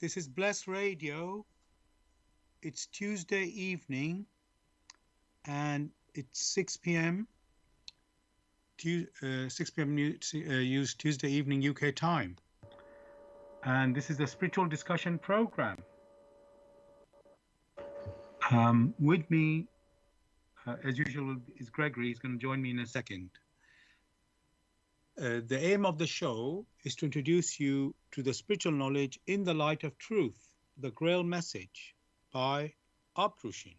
This is Bless Radio. It's Tuesday evening and it's 6 p.m. 6 p.m. Tuesday evening UK time. And this is the spiritual discussion program. With me, as usual, is Gregory. He's going to join me in a second. The aim of the show is to introduce you to the spiritual knowledge in the light of truth, the Grail Message by Abrushin.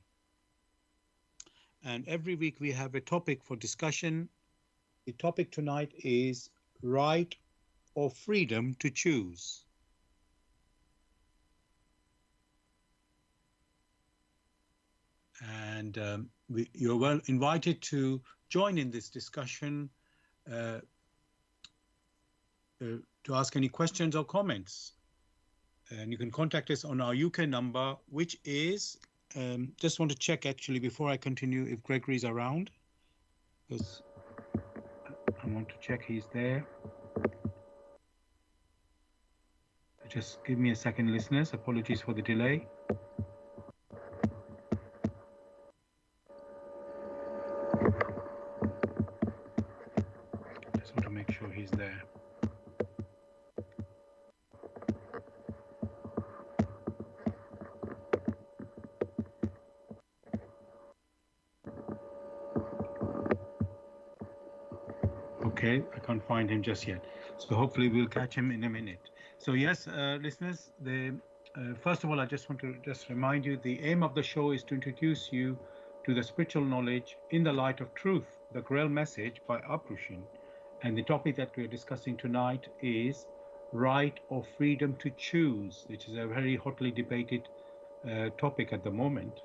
And every week we have a topic for discussion. The topic tonight is right or freedom to choose. And you're well invited to join in this discussion to ask any questions or comments. And you can contact us on our UK number, which is, just want to check actually before I continue if Gregory's around, because I want to check he's there. Just give me a second, listeners. Apologies for the delay. Just want to make sure he's there. Okay, I can't find him just yet. So hopefully we'll catch him in a minute. So yes, listeners, first of all, I just want to remind you, the aim of the show is to introduce you to the spiritual knowledge in the light of truth, the Grail Message by Abrushin. And the topic that we're discussing tonight is right or freedom to choose, which is a very hotly debated topic at the moment.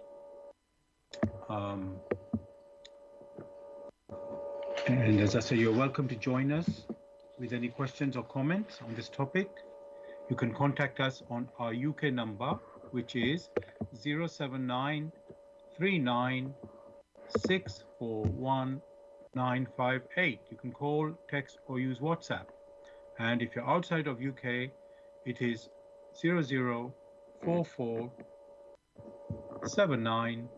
And as I say, you're welcome to join us with any questions or comments on this topic. You can contact us on our UK number, which is 079 39 641 958. You can call, text, or use WhatsApp. And if you're outside of UK, it is 0044 79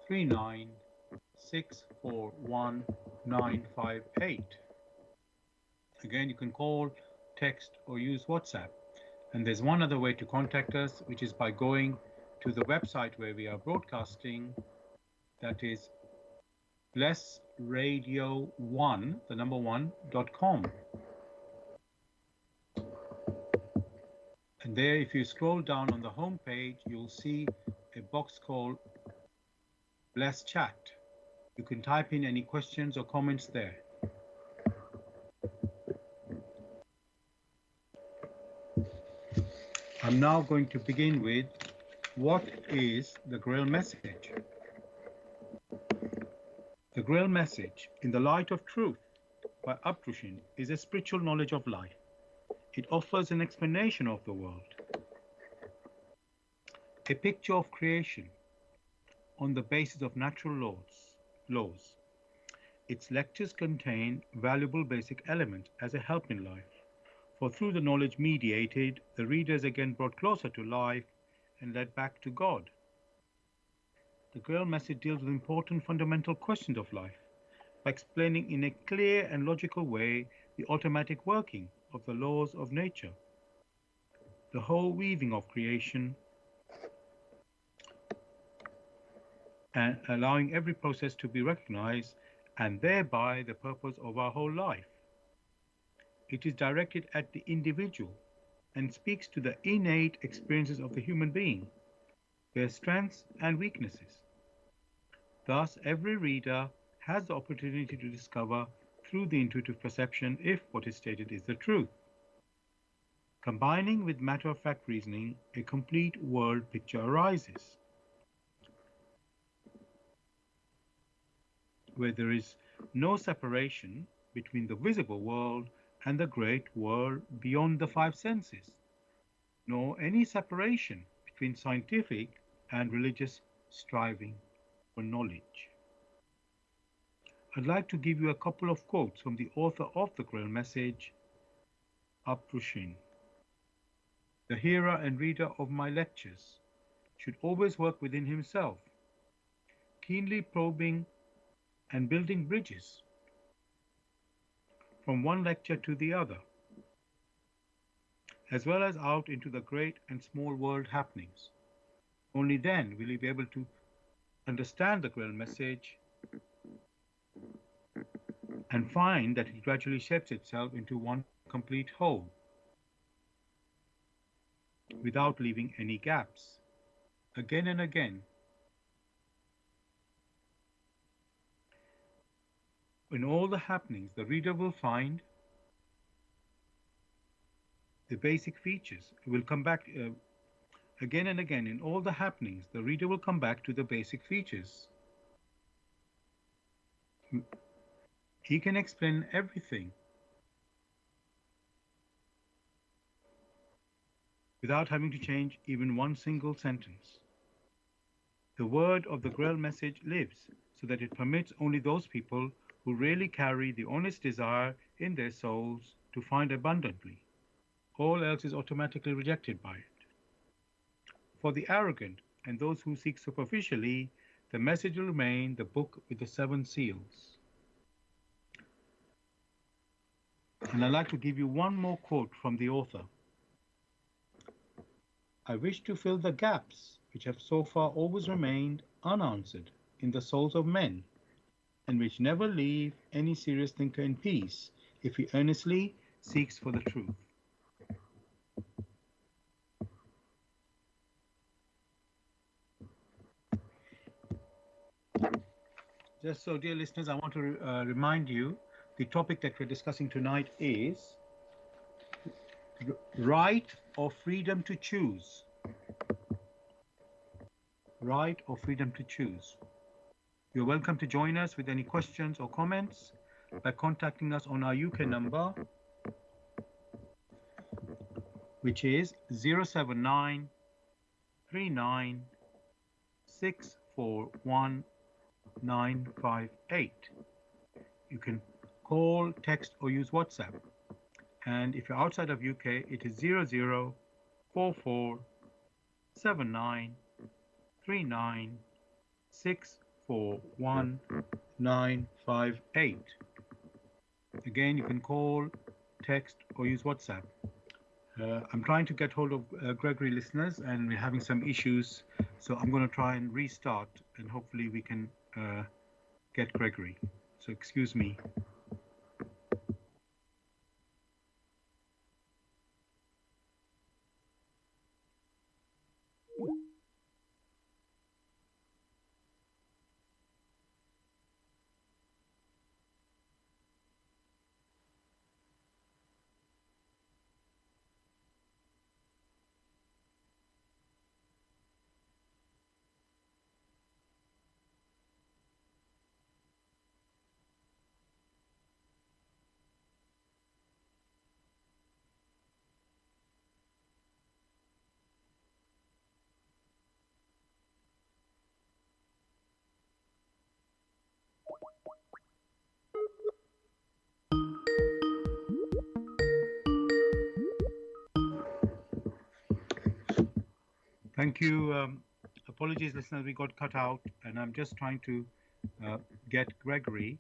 39 641 958. Again, you can call, text, or use WhatsApp. And there's one other way to contact us, which is by going to the website where we are broadcasting. That is blessradio1, the number 1.com. And there, if you scroll down on the home page, you'll see a box called Bless Chat. You can type in any questions or comments there. I'm now going to begin with, what is the Grail Message? The Grail Message, in the light of truth, by Abrushin, is a spiritual knowledge of life. It offers an explanation of the world, a picture of creation on the basis of natural laws. Its lectures contain valuable basic elements as a help in life, for through the knowledge mediated, the reader is again brought closer to life and led back to God. The Grail Message deals with important fundamental questions of life by explaining in a clear and logical way the automatic working of the laws of nature, the whole weaving of creation, and allowing every process to be recognized, and thereby the purpose of our whole life. It is directed at the individual and speaks to the innate experiences of the human being, their strengths and weaknesses. Thus, every reader has the opportunity to discover through the intuitive perception if what is stated is the truth. Combining with matter-of-fact reasoning, a complete world picture arises, where there is no separation between the visible world and the great world beyond the five senses, nor any separation between scientific and religious striving for knowledge. I'd like to give you a couple of quotes from the author of the Grail Message, Abrushin. The hearer and reader of my lectures should always work within himself, keenly probing and building bridges from one lecture to the other, as well as out into the great and small world happenings. Only then will he be able to understand the Grail message and find that it gradually shapes itself into one complete whole, without leaving any gaps. Again and again, in all the happenings, the reader will find the basic features. It will come back again and again. In all the happenings, the reader will come back to the basic features. He can explain everything without having to change even one single sentence. The word of the Grail message lives, so that it permits only those people who really carry the honest desire in their souls to find abundantly. All else is automatically rejected by it. For the arrogant and those who seek superficially, the message will remain the book with the 7 seals. And I'd like to give you one more quote from the author. I wish to fill the gaps which have so far always remained unanswered in the souls of men, and which never leave any serious thinker in peace if he earnestly seeks for the truth. Just so, dear listeners, I want to remind you, the topic that we're discussing tonight is right or freedom to choose. Right or freedom to choose. You're welcome to join us with any questions or comments by contacting us on our UK number, which is 079 39 641 958. You can call, text or use WhatsApp. And if you're outside of UK, it is 0044 79 39 641 958. Again, you can call, text or use WhatsApp. I'm trying to get hold of Gregory, listeners, and we're having some issues, so I'm going to try and restart, and hopefully we can get Gregory. So excuse me. Thank you. Apologies, listeners, we got cut out, and I'm just trying to get Gregory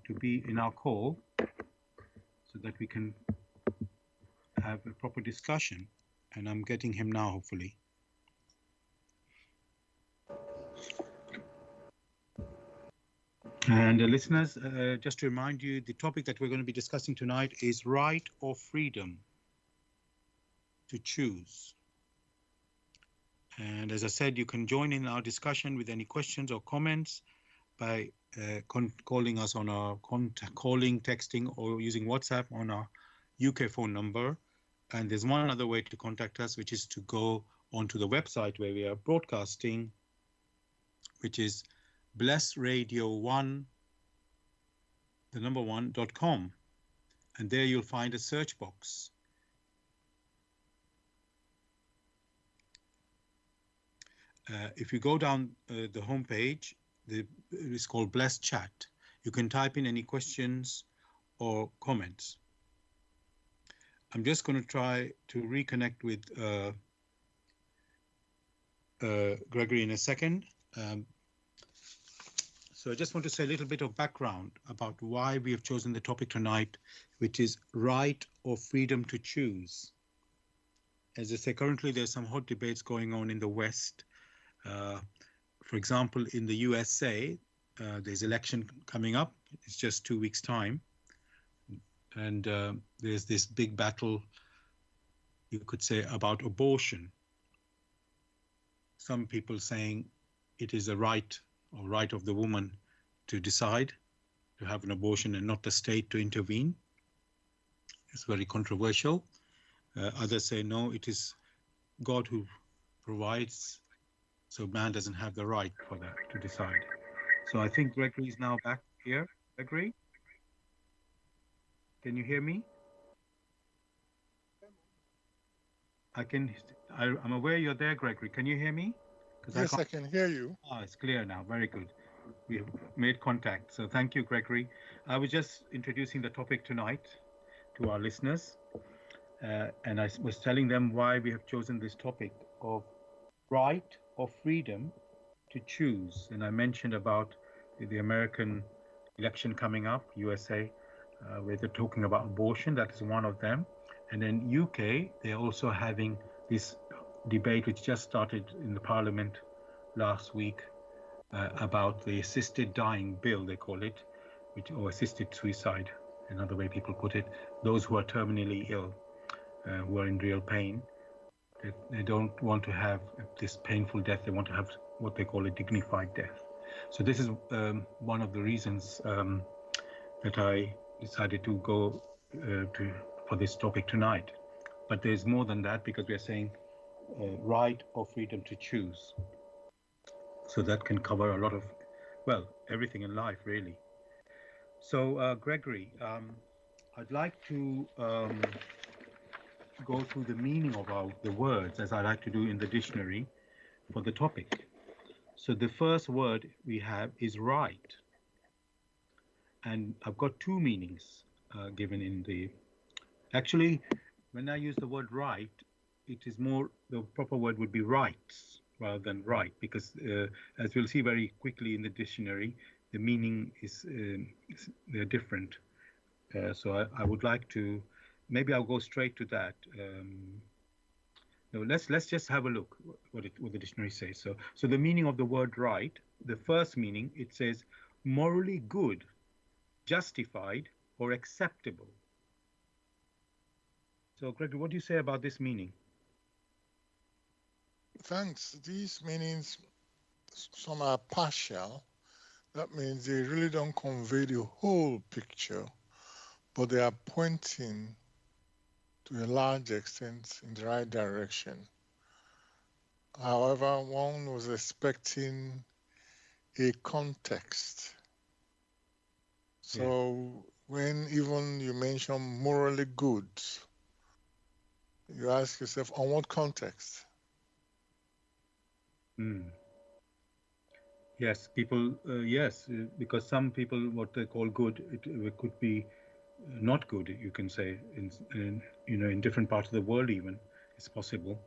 to be in our call so that we can have a proper discussion, and I'm getting him now, hopefully. And listeners, just to remind you, the topic that we're going to be discussing tonight is right or freedom to choose. And as I said, you can join in our discussion with any questions or comments by calling us on our calling, texting, or using WhatsApp on our UK phone number. And there's one other way to contact us, which is to go onto the website where we are broadcasting, which is blessradio1, the number 1.com. And there you'll find a search box. If you go down the homepage, it's called Bless Chat. You can type in any questions or comments. I'm just going to try to reconnect with Gregory in a second. So I just want to say a little bit of background about why we have chosen the topic tonight, which is right or freedom to choose. As I say, currently there's some hot debates going on in the West. For example, in the USA, there's election coming up. It's just 2 weeks' time. And there's this big battle, you could say, about abortion. Some people saying it is a right of the woman to decide to have an abortion and not the state to intervene. It's very controversial. Others say, no, it is God who provides, so man doesn't have the right for that to decide. So I think Gregory is now back here. Gregory, can you hear me? I'm aware you're there, Gregory. Can you hear me? Yes, I can hear you. It's clear now. Very good. We have made contact. So thank you, Gregory. I was just introducing the topic tonight to our listeners. And I was telling them why we have chosen this topic of right or freedom to choose. And I mentioned about the American election coming up, USA, where they're talking about abortion. That is one of them. And in UK, they're also having this debate which just started in the Parliament last week about the assisted dying bill, they call it, or assisted suicide, another way people put it, those who are terminally ill, who are in real pain. They don't want to have this painful death. They want to have what they call a dignified death. So this is one of the reasons that I decided to go for this topic tonight. But there's more than that, because we are saying right or freedom to choose. So that can cover a lot of, well, everything in life, really. So, Gregory, I'd like to go through the meaning of the words, as I like to do in the dictionary, for the topic. So the first word we have is right. And I've got two meanings given in the... Actually, when I use the word right, it is more, the proper word would be rights rather than right, because as we'll see very quickly in the dictionary, the meaning is they're different. So I would like to, maybe I'll go straight to that. No, let's just have a look what the dictionary says. So the meaning of the word right, the first meaning, it says morally good, justified, or acceptable. So, Gregory, what do you say about this meaning? Thanks. These meanings, some are partial. That means they really don't convey the whole picture, but they are pointing to a large extent in the right direction. However, one was expecting a context. So when even you mention morally good, you ask yourself, on what context? Yes, people, yes, because some people, what they call good, it could be not good, you can say, in different parts of the world even, it's possible.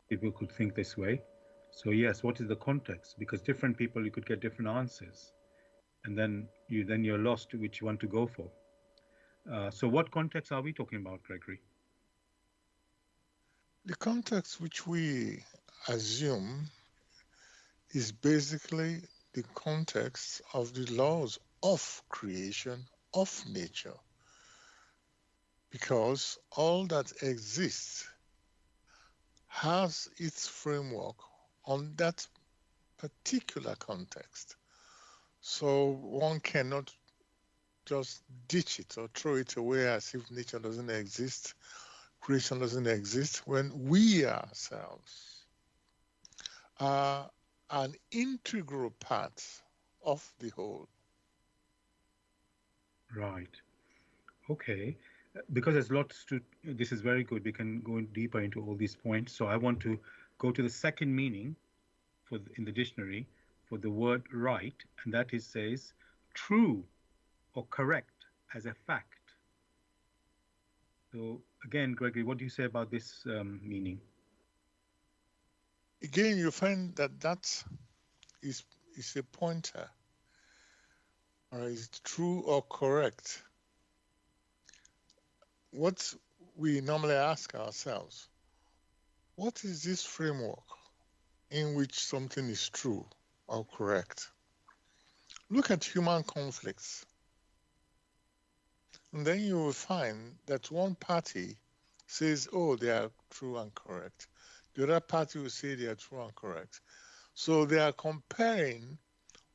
People could think this way. So yes, what is the context? Because different people, you could get different answers. And then you're lost to which one to go for. So what context are we talking about, Gregory? The context which we assume is basically the context of the laws of creation, of nature. Because all that exists has its framework on that particular context. So one cannot just ditch it or throw it away as if nature doesn't exist, creation doesn't exist, when we ourselves are an integral part of the whole. Right. Okay. Because there's lots to, this is very good. We can go deeper into all these points. So I want to go to the second meaning in the dictionary for the word right, and that is says true or correct as a fact. So again, Gregory, what do you say about this meaning? Again, you find that is is a pointer, or is it true or correct? What we normally ask ourselves, what is this framework in which something is true or correct? Look at human conflicts, and then you will find that one party says, oh, they are true and correct. The other party will say they are true and correct. So they are comparing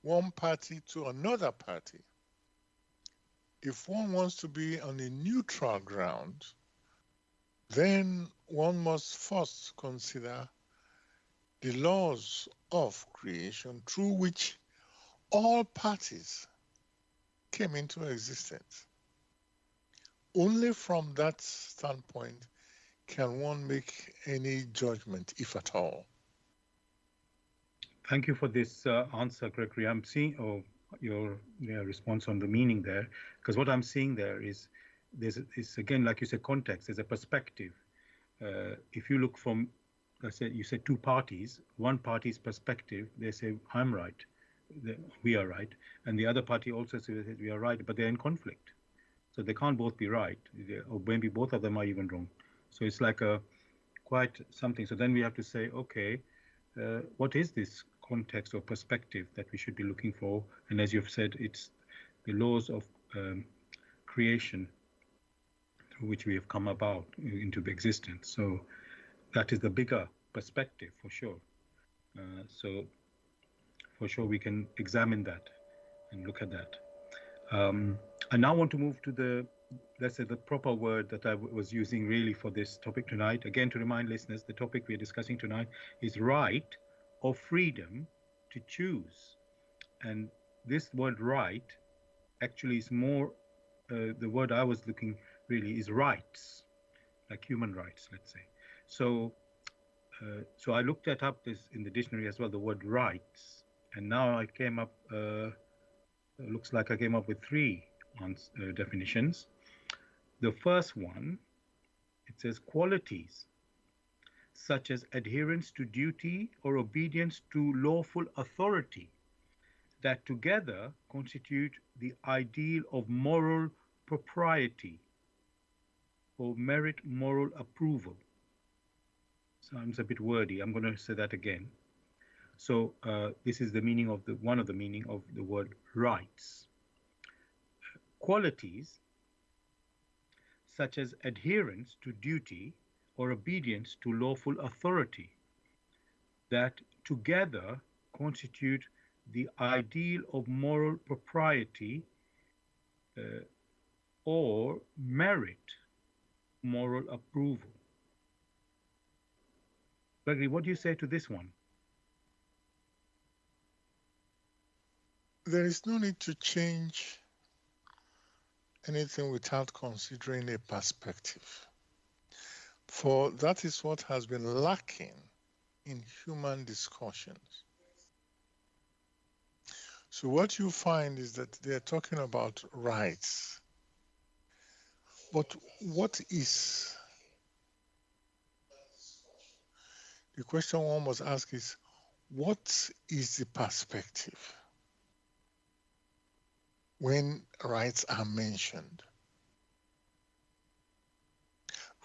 one party to another party. If one wants to be on a neutral ground, then one must first consider the laws of creation through which all parties came into existence. Only from that standpoint can one make any judgment, if at all. Thank you for this answer, Gregory. I'm seeing your response on the meaning there, because what I'm seeing there is again, like you said, context. There's a perspective. If you look from, let's say, you said two parties. One party's perspective, they say I'm right, we are right, and the other party also says we are right, but they're in conflict, so they can't both be right, or maybe both of them are even wrong. So it's like a quite something. So then we have to say, okay, what is this context or perspective that we should be looking for? And as you've said, it's the laws of creation through which we have come about into existence. So that is the bigger perspective for sure. So for sure we can examine that and look at that. I now want to move to the, let's say, the proper word that I was using really for this topic tonight. Again, to remind listeners, the topic we're discussing tonight is right or freedom to choose. And this word right actually is more, the word I was looking really is rights, like human rights, let's say. So, so I looked that up this in the dictionary as well, the word rights. And now I came up, looks like I came up with three definitions. The first one, it says qualities such as adherence to duty or obedience to lawful authority that together constitute the ideal of moral propriety or merit moral approval. Sounds a bit wordy. I'm going to say that again. So this is the meaning of one of the meaning of the word rights. Qualities such as adherence to duty or obedience to lawful authority that together constitute the ideal of moral propriety or merit moral approval. Gregory, what do you say to this one? There is no need to change anything without considering a perspective, for that is what has been lacking in human discussions. So what you find is that they're talking about rights. But what is, the question one must ask is, what is the perspective when rights are mentioned?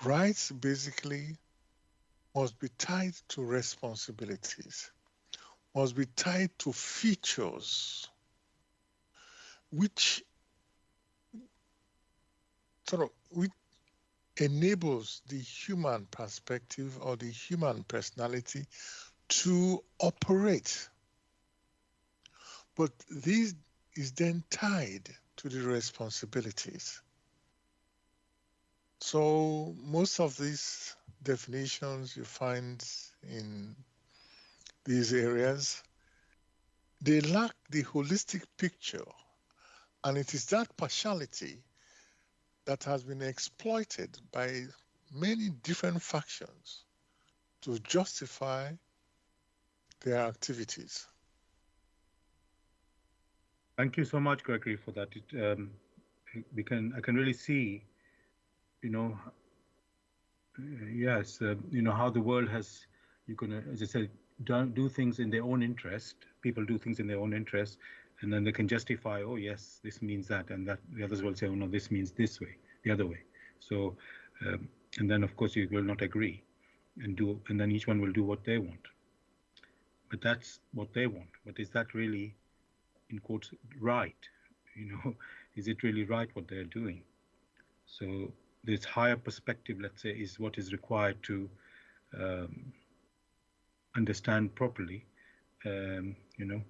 Rights basically must be tied to responsibilities, must be tied to features which enables the human perspective or the human personality to operate. But this is then tied to the responsibilities. So most of these definitions you find in these areas, they lack the holistic picture, and it is that partiality that has been exploited by many different factions to justify their activities. Thank you so much, Gregory, for that. I can really see, you know, Yes, how the world has, you can, as I said, do things in their own interest. People do things in their own interest, and then they can justify, oh yes, this means that, and that the others will say, oh no, this means this way, the other way. So, and then of course you will not agree, and then each one will do what they want. But that's what they want. But is that really, in quotes, right? You know, is it really right what they're doing? So this higher perspective, let's say, is what is required to um, understand properly, you know,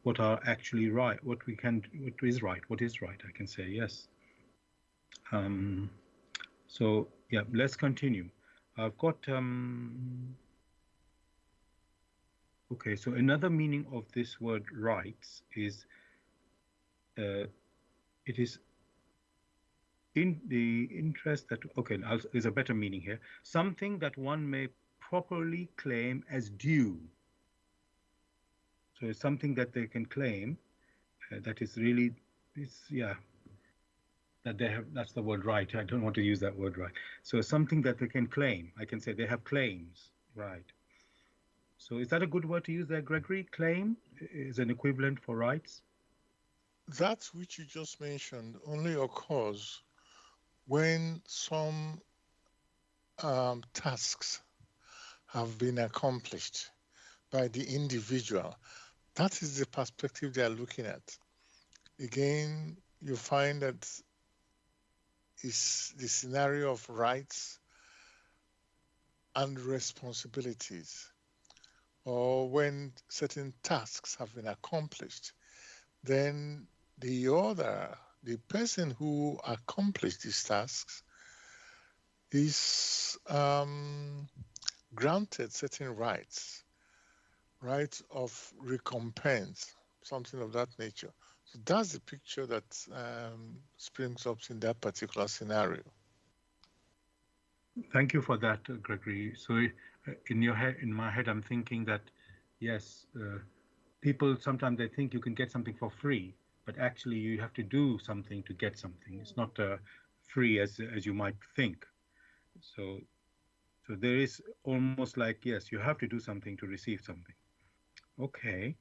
what are actually right, what is right. I can say yes. Um, so yeah, let's continue. I've got okay. So another meaning of this word rights is uh, it is in the interest that okay. There's a better meaning here. Something that one may properly claim as due. So it's something that they can claim that is really it's yeah that they have, that's the word right. I don't want to use that word right. So something that they can claim. I can say they have claims, right? So is that a good word to use there, Gregory? Claim is an equivalent for rights. That which you just mentioned only occurs when some tasks have been accomplished by the individual. That is the perspective they are looking at. Again, you find that is the scenario of rights and responsibilities, or when certain tasks have been accomplished, then the person who accomplished these tasks is granted certain rights of recompense, something of that nature. So that's the picture that springs up in that particular scenario. Thank you for that, Gregory. So in my head, I'm thinking that yes, people sometimes they think you can get something for free, but actually you have to do something to get something. It's not free as you might think. So so there is almost like yes, you have to do something to receive something. Okay.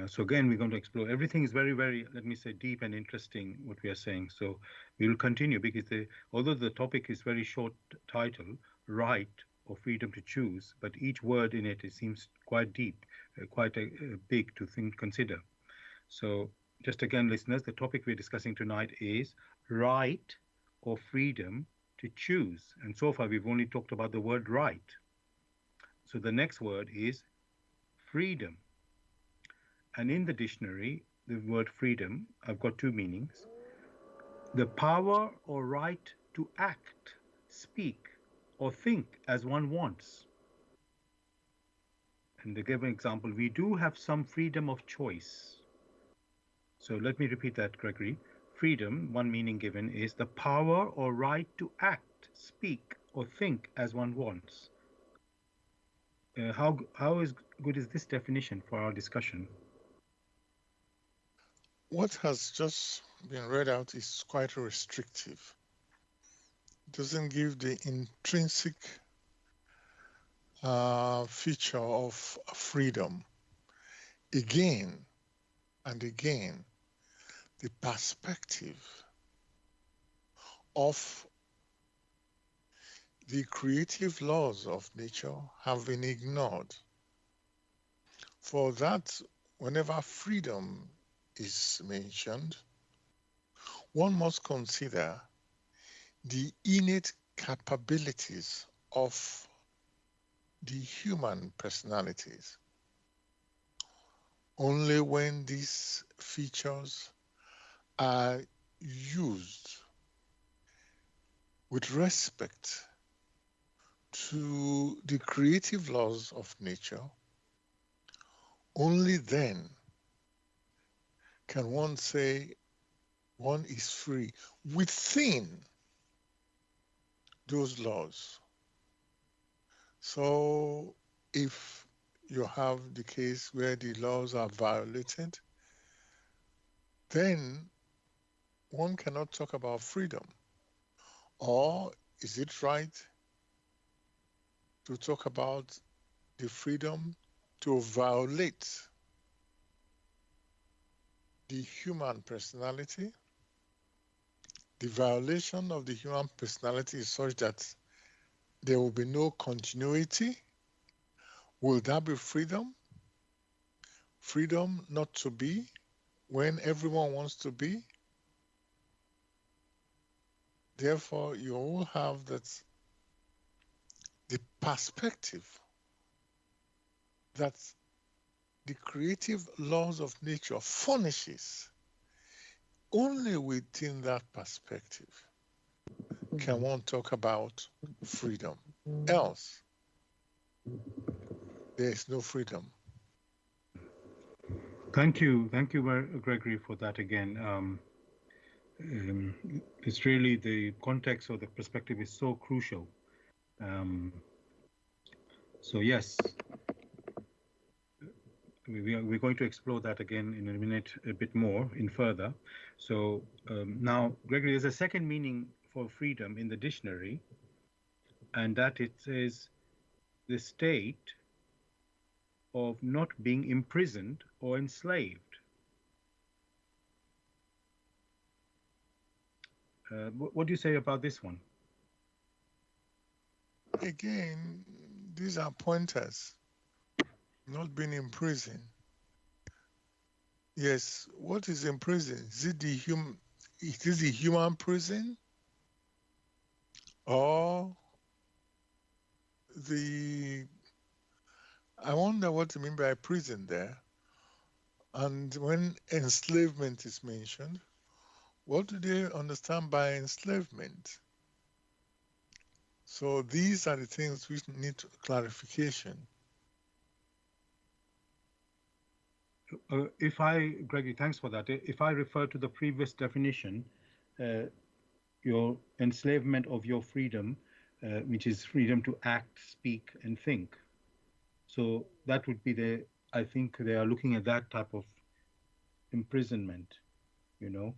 So again, we're going to explore. Everything is very, very, let me say, deep and interesting what we are saying. So we will continue because although the topic is very short title, right or freedom to choose, but each word in it seems quite deep, quite big to consider. So just again, listeners, the topic we're discussing tonight is right or freedom to choose. And so far, we've only talked about the word right. So the next word is freedom. And in the dictionary, the word freedom, I've got two meanings. The power or right to act, speak, or think as one wants. And to give an example, we do have some freedom of choice. So let me repeat that, Gregory. Freedom, one meaning given, is the power or right to act, speak, or think as one wants. How is good is this definition for our discussion? What has just been read out is quite restrictive. It doesn't give the intrinsic feature of freedom. Again and again, the perspective of the creative laws of nature have been ignored. For that, whenever freedom is mentioned, one must consider the innate capabilities of the human personalities. Only when these features are used with respect to the creative laws of nature, only then can one say one is free within those laws. So if you have the case where the laws are violated, then one cannot talk about freedom. Or is it right to talk about the freedom to violate the human personality? The violation of the human personality is such that there will be no continuity. Will that be freedom? Freedom not to be when everyone wants to be? Therefore, you will have that the perspective that the creative laws of nature furnishes. Only within that perspective can one talk about freedom. Else, there is no freedom. Thank you, Gregory, for that again. It's really the context or the perspective is so crucial. Um, so yes, we're going to explore that again in a minute, a bit more in further. So now, Gregory, there's a second meaning for freedom in the dictionary, and that it says the state of not being imprisoned or enslaved. What do you say about this one? Again, these are pointers. Not being in prison. Yes, what is in prison? Is it the human prison? Or I wonder what you mean by prison there. And when enslavement is mentioned, what do they understand by enslavement? So these are the things which need clarification. Gregory, thanks for that. If I refer to the previous definition, your enslavement of your freedom, which is freedom to act, speak, and think. So that would be I think they are looking at that type of imprisonment, you know.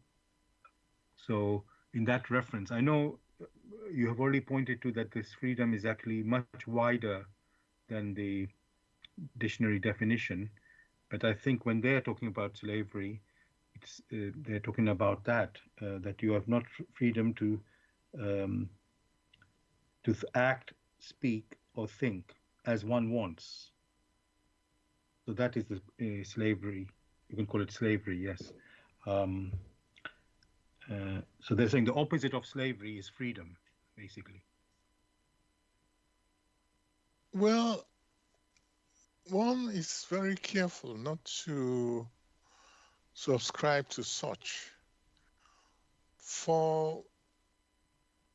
So in that reference, I know you have already pointed to that this freedom is actually much wider than the dictionary definition. But I think when they're talking about slavery, they're talking about that you have not freedom um, to act, speak, or think as one wants. So that is the slavery. You can call it slavery, yes. Um, so they're saying the opposite of slavery is freedom, basically. Well, one is very careful not to subscribe to such. For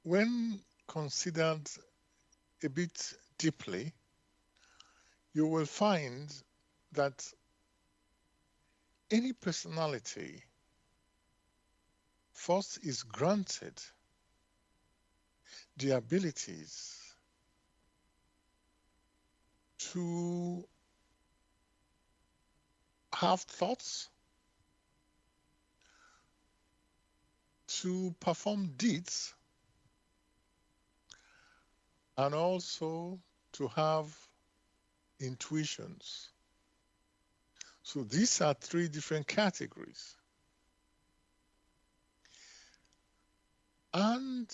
when considered a bit deeply, you will find that any personality first is granted the abilities to have thoughts, to perform deeds, and also to have intuitions. So these are three different categories. And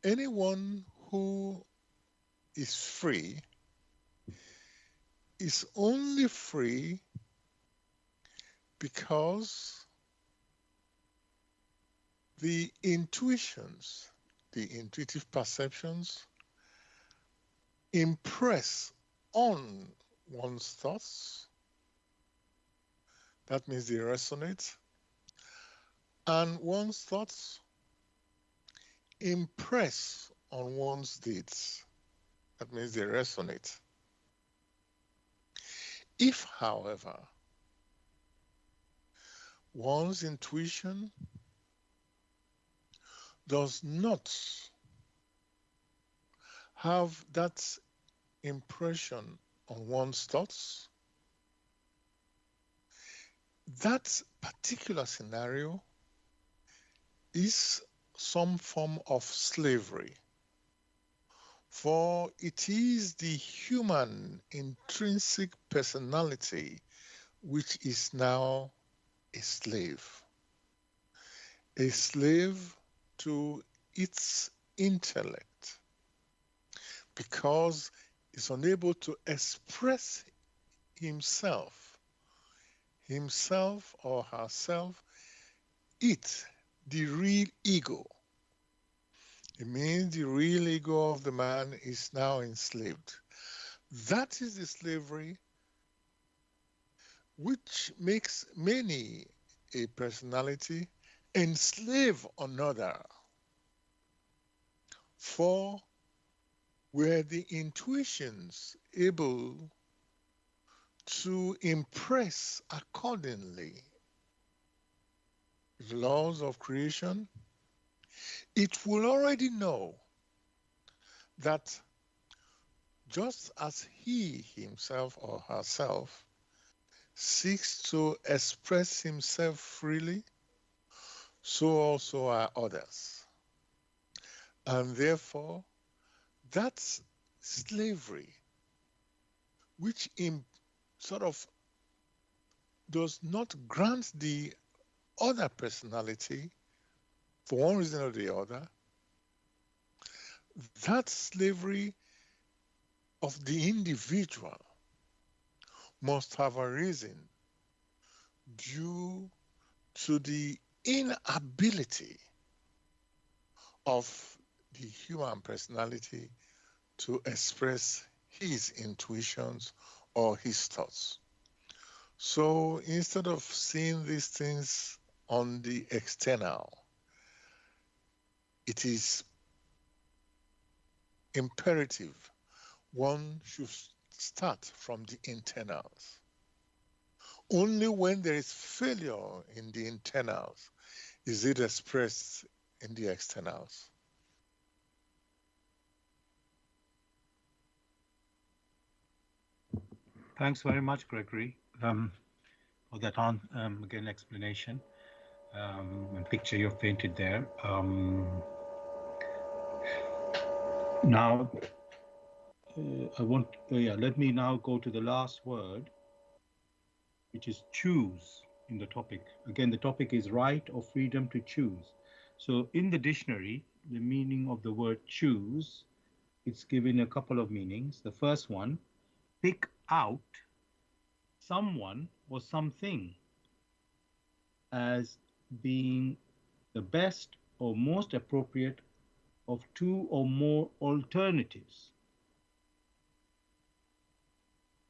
anyone who is free is only free because the intuitions, the intuitive perceptions, impress on one's thoughts. That means they resonate. And one's thoughts impress on one's deeds. That means they resonate. If, however, one's intuition does not have that impression on one's thoughts, that particular scenario is some form of slavery, for it is the human intrinsic personality which is now a slave to its intellect, because it's unable to express himself, himself or herself, it, the real ego. It means the real ego of the man is now enslaved. That is the slavery which makes many a personality enslave another. For were the intuitions able to impress accordingly the laws of creation, it will already know that just as he himself or herself seeks to express himself freely, so also are others. And therefore, that's slavery, which sort of does not grant the other personality, for one reason or the other, that slavery of the individual must have arisen due to the inability of the human personality to express his intuitions or his thoughts. So instead of seeing these things on the external, it is imperative one should start from the internals. Only when there is failure in the internals is it expressed in the externals. Thanks very much, Gregory, for that again explanation and picture you've painted there. Now, let me now go to the last word, which is choose in the topic. Again, the topic is right or freedom to choose. So in the dictionary, the meaning of the word choose, it's given a couple of meanings. The first one, pick out someone or something as being the best or most appropriate of two or more alternatives.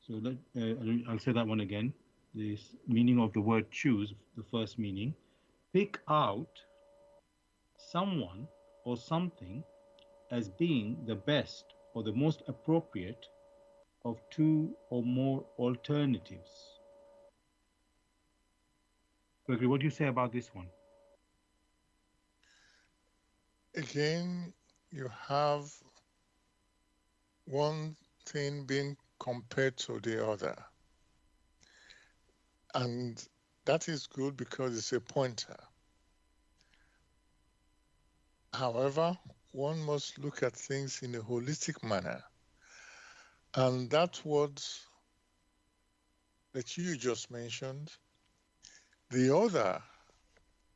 So I'll say that one again. This meaning of the word choose, the first meaning, pick out someone or something as being the best or the most appropriate of two or more alternatives. Gregory, what do you say about this one? Again, you have one thing being compared to the other. And that is good because it's a pointer. However, one must look at things in a holistic manner. And that word that you just mentioned, the other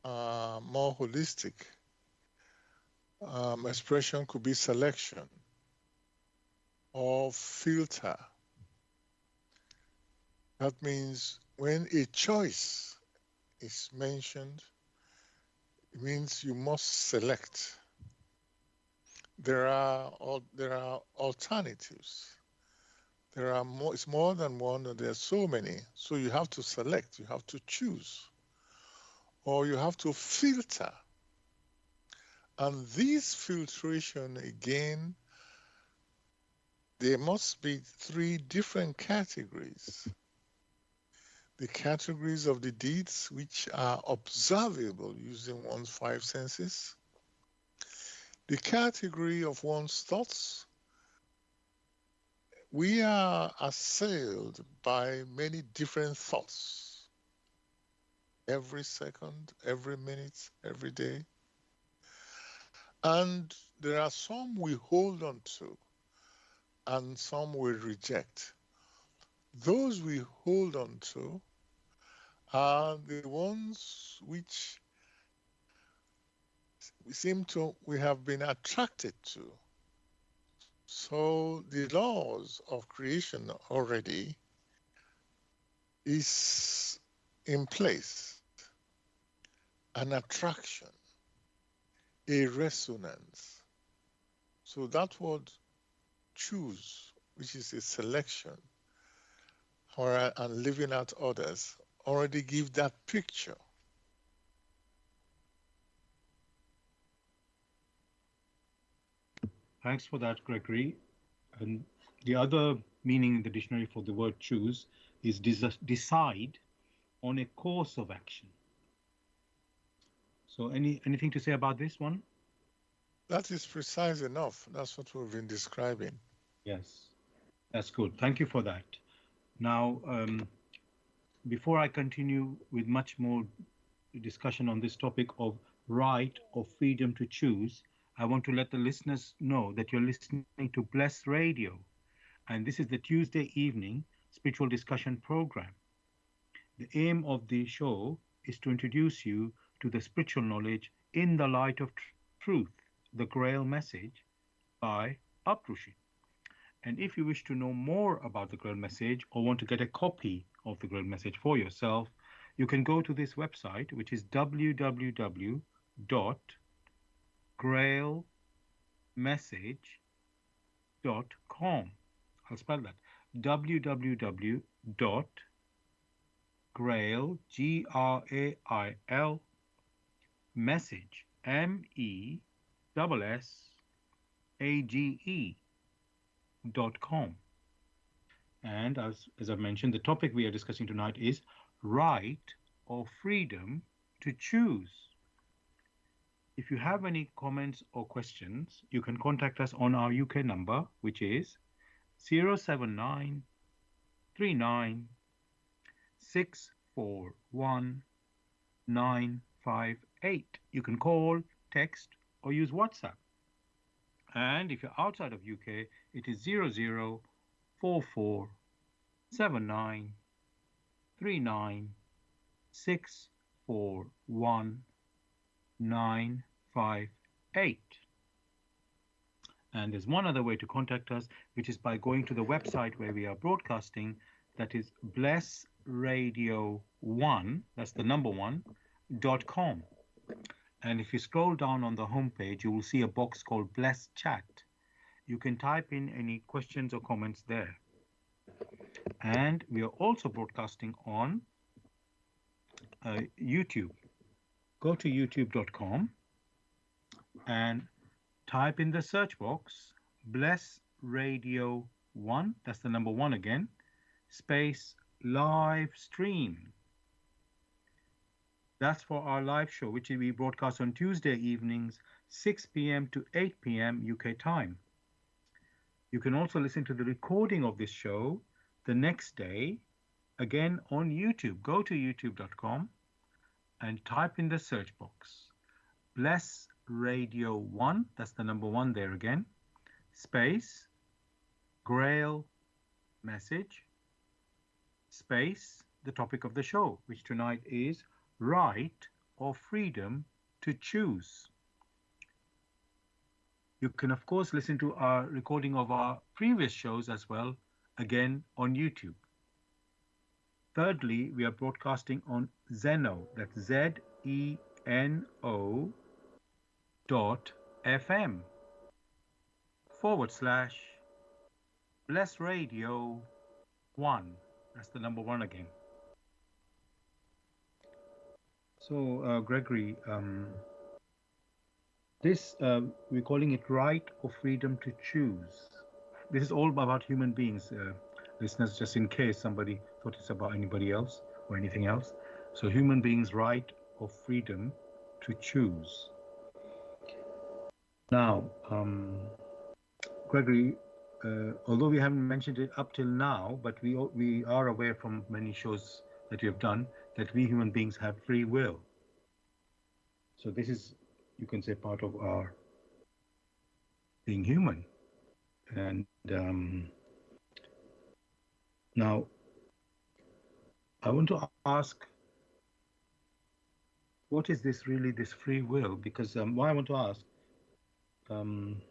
more holistic expression could be selection or filter. That means when a choice is mentioned, it means you must select. There are alternatives. There are more. It's more than one, and there are so many. So you have to select. You have to choose, or you have to filter. And this filtration again, there must be three different categories. The categories of the deeds which are observable using one's five senses, the category of one's thoughts. We are assailed by many different thoughts every second, every minute, every day. And there are some we hold on to and some we reject. Those we hold on to are the ones which we have been attracted to. So the laws of creation already is in place, an attraction, a resonance. So that word choose, which is a selection, and leaving out others, already give that picture. Thanks for that, Gregory. And the other meaning in the dictionary for the word choose is decide on a course of action. So anything to say about this one? That is precise enough. That's what we've been describing. Yes, that's good. Thank you for that. Now, before I continue with much more discussion on this topic of right or freedom to choose, I want to let the listeners know that you're listening to Bless Radio, and this is the Tuesday evening spiritual discussion program. The aim of the show is to introduce you to the spiritual knowledge in the light of truth, the Grail Message by Uprushi. And if you wish to know more about the Grail Message or want to get a copy of the Grail Message for yourself, you can go to this website, which is www.grailmessage.com. I'll spell that www.grail, Grail, message, MESSAGE.com. And as I mentioned, the topic we are discussing tonight is right or freedom to choose. If you have any comments or questions, you can contact us on our UK number, which is 079 39 641 958. You can call, text, or use WhatsApp. And if you're outside of UK, it is 0044 79 39 641 958. And there's one other way to contact us, which is by going to the website where we are broadcasting, that is blessradio1, that's the number one, .com. And if you scroll down on the homepage, you will see a box called Bless Chat. You can type in any questions or comments there. And we are also broadcasting on YouTube. Go to youtube.com and type in the search box Bless Radio 1, that's the number one again, space live stream. That's for our live show, which we broadcast on Tuesday evenings, 6 p.m. to 8 p.m. UK time. You can also listen to the recording of this show the next day, again on YouTube. Go to youtube.com and type in the search box Bless Radio 1, that's the number one there again, space Grail Message, space the topic of the show, which tonight is right or freedom to choose. You can, of course, listen to our recording of our previous shows as well, again on YouTube. Thirdly, we are broadcasting on Zeno, that's ZENO.FM / Bless Radio 1. That's the number one again. So, Gregory, this we're calling it right or freedom to choose. This is all about human beings, listeners, just in case somebody thought it's about anybody else or anything else. So human beings' right or freedom to choose. Now, Gregory, although we haven't mentioned it up till now, but we are aware from many shows that we have done that we human beings have free will. So this is, you can say, part of our being human. And now I want to ask, what is this really, this free will? Because why I want to ask, um,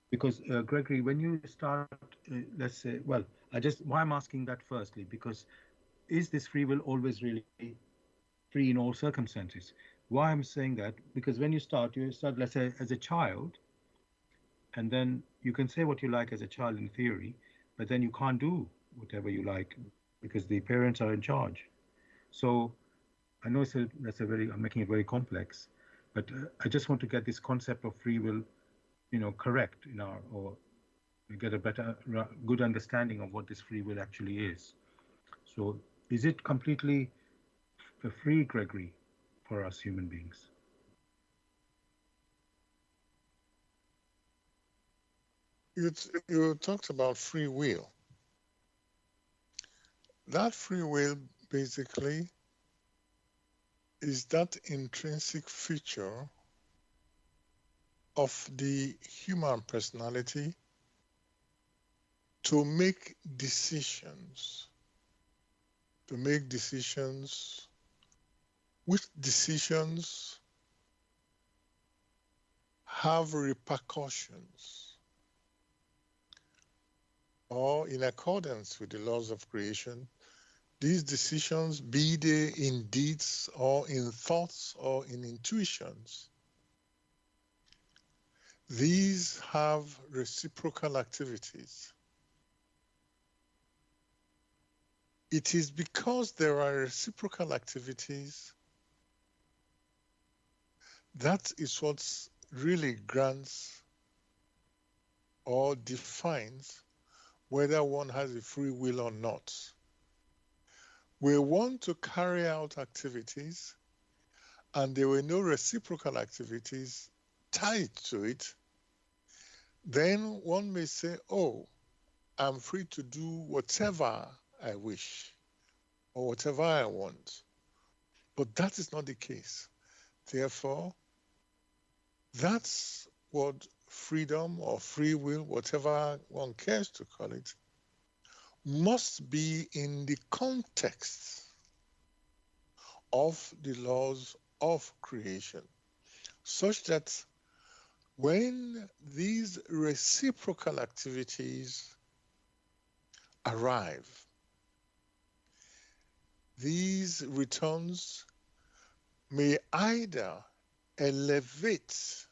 because Gregory, when you start, let's say, well, why I'm asking that firstly, because is this free will always really free in all circumstances? Why I'm saying that, because when you start, let's say, as a child, and then you can say what you like as a child in theory, but then you can't do whatever you like because the parents are in charge. So I know that's a very, I'm making it very complex, but I just want to get this concept of free will, correct in our, or get a better, good understanding of what this free will actually is. So is it completely free, Gregory, for us human beings? You talked about free will. That free will basically is that intrinsic feature of the human personality to make decisions, which decisions have repercussions, or in accordance with the laws of creation, these decisions, be they in deeds or in thoughts or in intuitions, these have reciprocal activities. It is because there are reciprocal activities that is what really grants or defines whether one has a free will or not. We want to carry out activities and there were no reciprocal activities tied to it, then one may say, oh, I'm free to do whatever I wish or whatever I want. But that is not the case. Therefore, that's what freedom or free will, whatever one cares to call it, must be in the context of the laws of creation, such that when these reciprocal activities arrive, these returns may either elevate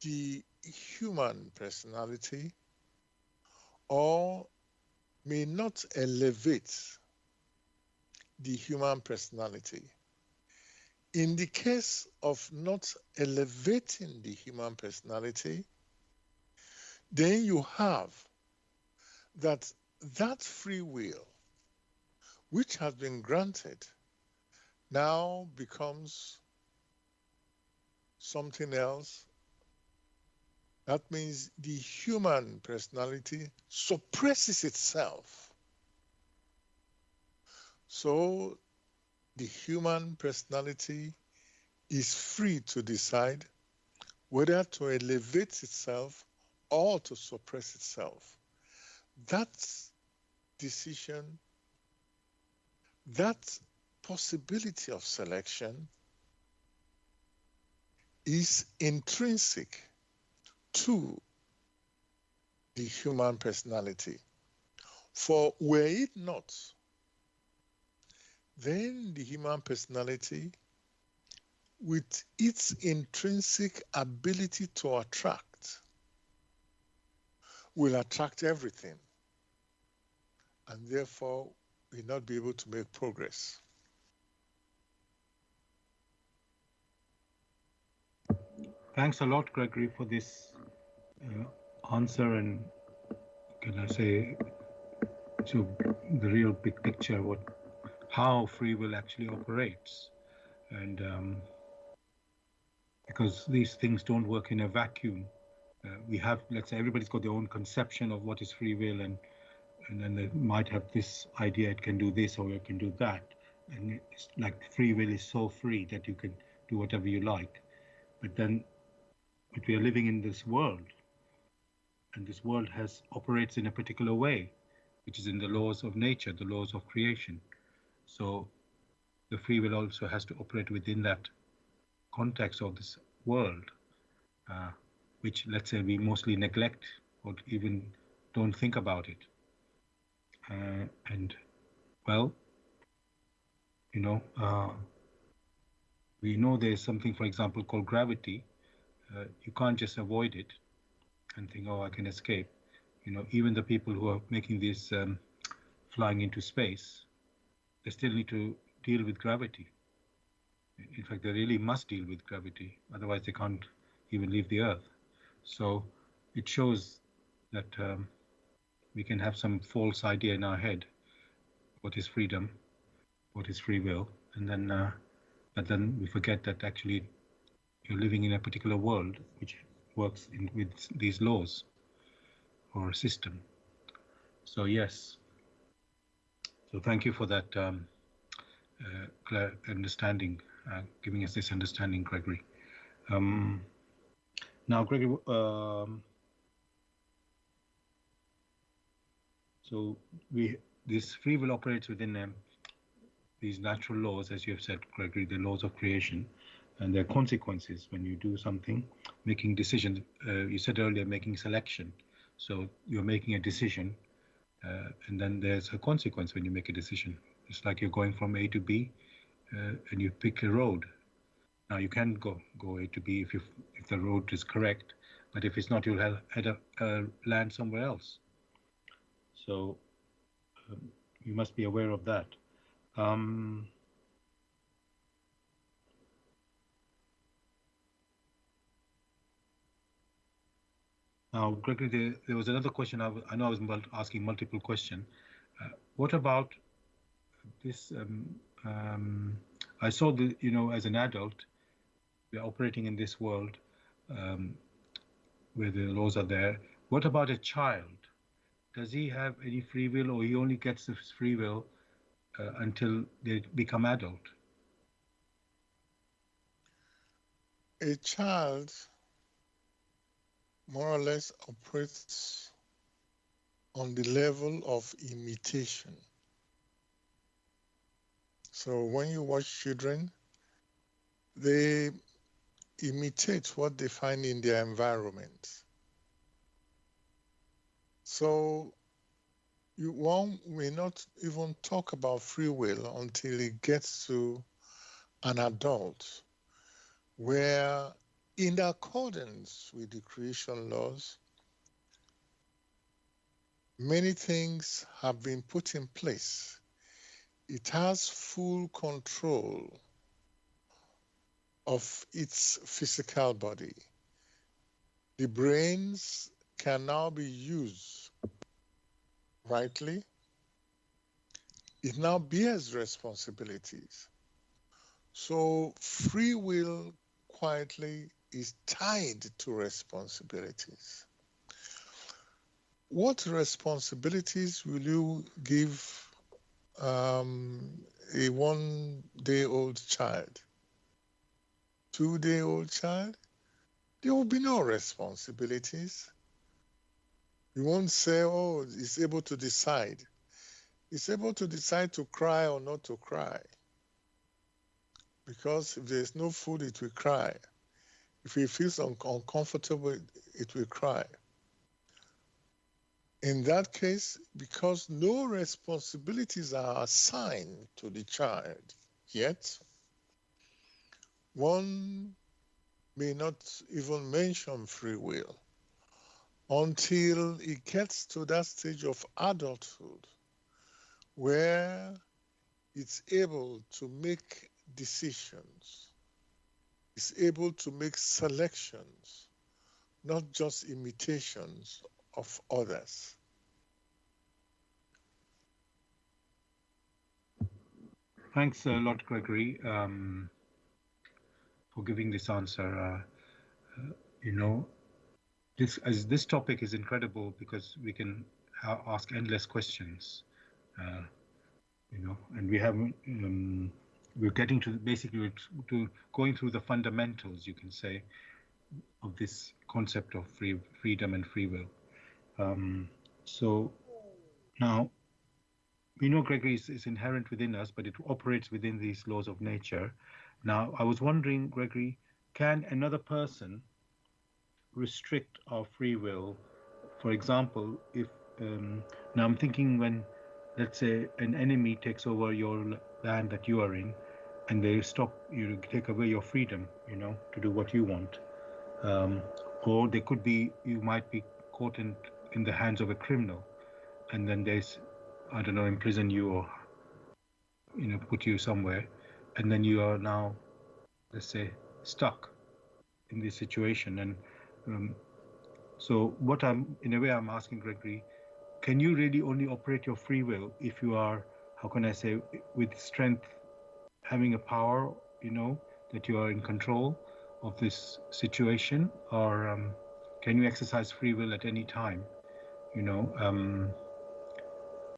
the human personality or may not elevate the human personality. In the case of not elevating the human personality, then you have that free will, which has been granted, now becomes something else. That means the human personality suppresses itself. So the human personality is free to decide whether to elevate itself or to suppress itself. That decision, that possibility of selection is intrinsic to the human personality. For were it not, then the human personality, with its intrinsic ability to attract, will attract everything, and therefore will not be able to make progress. Thanks a lot, Gregory, for this answer, and can I say, to the real big picture, how free will actually operates. And because these things don't work in a vacuum, we have, let's say, everybody's got their own conception of what is free will, and then they might have this idea, it can do this or it can do that. And it's like free will is so free that you can do whatever you like. But then but we are living in this world, and this world operates in a particular way, which is in the laws of nature, the laws of creation. So the free will also has to operate within that context of this world, uh, which, let's say, we mostly neglect or even don't think about it. And well, you know, we know there's something, for example, called gravity. You can't just avoid it and think, oh, I can escape. Even the people who are making this flying into space, they still need to deal with gravity. In fact, they really must deal with gravity, otherwise they can't even leave the Earth. So it shows that we can have some false idea in our head, what is freedom, what is free will, and then, but then we forget that actually you're living in a particular world which works with these laws or a system. So yes, so thank you for that understanding, giving us this understanding, Gregory. Now, Gregory, so this free will operates within these natural laws, as you have said, Gregory, the laws of creation, and there are consequences when you do something, making decisions. You said earlier, making selection. So you're making a decision, and then there's a consequence when you make a decision. It's like you're going from A to B, and you pick a road. Now you can go A to B if the road is correct, but if it's not, you'll land somewhere else. So you must be aware of that. Now, Gregory, there was another question. I know I was asking multiple questions. What about this? I saw that, as an adult, we're operating in this world where the laws are there. What about a child? Does he have any free will, or he only gets his free will until they become adult? A child more or less operates on the level of imitation. So when you watch children, they imitate what they find in their environment. So one may not even talk about free will until it gets to an adult, where in accordance with the creation laws, many things have been put in place. It has full control of its physical body. The brains can now be used rightly. It now bears responsibilities. So free will quietly is tied to responsibilities. What responsibilities will you give a 1-day-old child? 2-day-old child? There will be no responsibilities. You won't say, oh, it's able to decide. It's able to decide to cry or not to cry. Because if there's no food, it will cry. If it feels uncomfortable, it will cry. In that case, because no responsibilities are assigned to the child yet, one may not even mention free will until it gets to that stage of adulthood where it's able to make decisions, it's able to make selections, not just imitations of others. Thanks a lot, Gregory, for giving this answer. This topic is incredible because we can ask endless questions, and we're getting to basically to going through the fundamentals, you can say, of this concept of freedom and free will. So now we know Gregory is inherent within us, but it operates within these laws of nature. Now, I was wondering, Gregory, can another person restrict our free will? For example, if now I'm thinking when, let's say, an enemy takes over your land that you are in, and they stop you, take away your freedom, to do what you want, um, or they could be, you might be caught in the hands of a criminal, and then there's, I don't know, imprison you or put you somewhere, and then you are now, let's say, stuck in this situation. And um, so, what I'm in a way I'm asking Gregory, can you really only operate your free will if you are, how can I say, with strength, having a power, that you are in control of this situation, or can you exercise free will at any time? You know,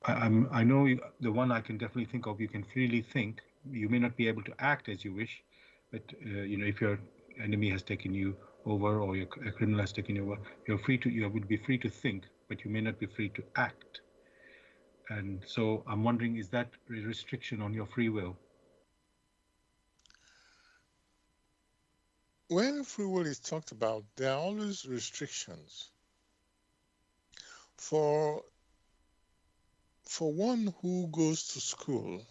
I know the one I can definitely think of. You can freely think. You may not be able to act as you wish, but if your enemy has taken you over or a criminal has taken you over, you would be free to think, but you may not be free to act. And so I'm wondering, is that a restriction on your free will? When free will is talked about, there are always restrictions. For one who goes to school,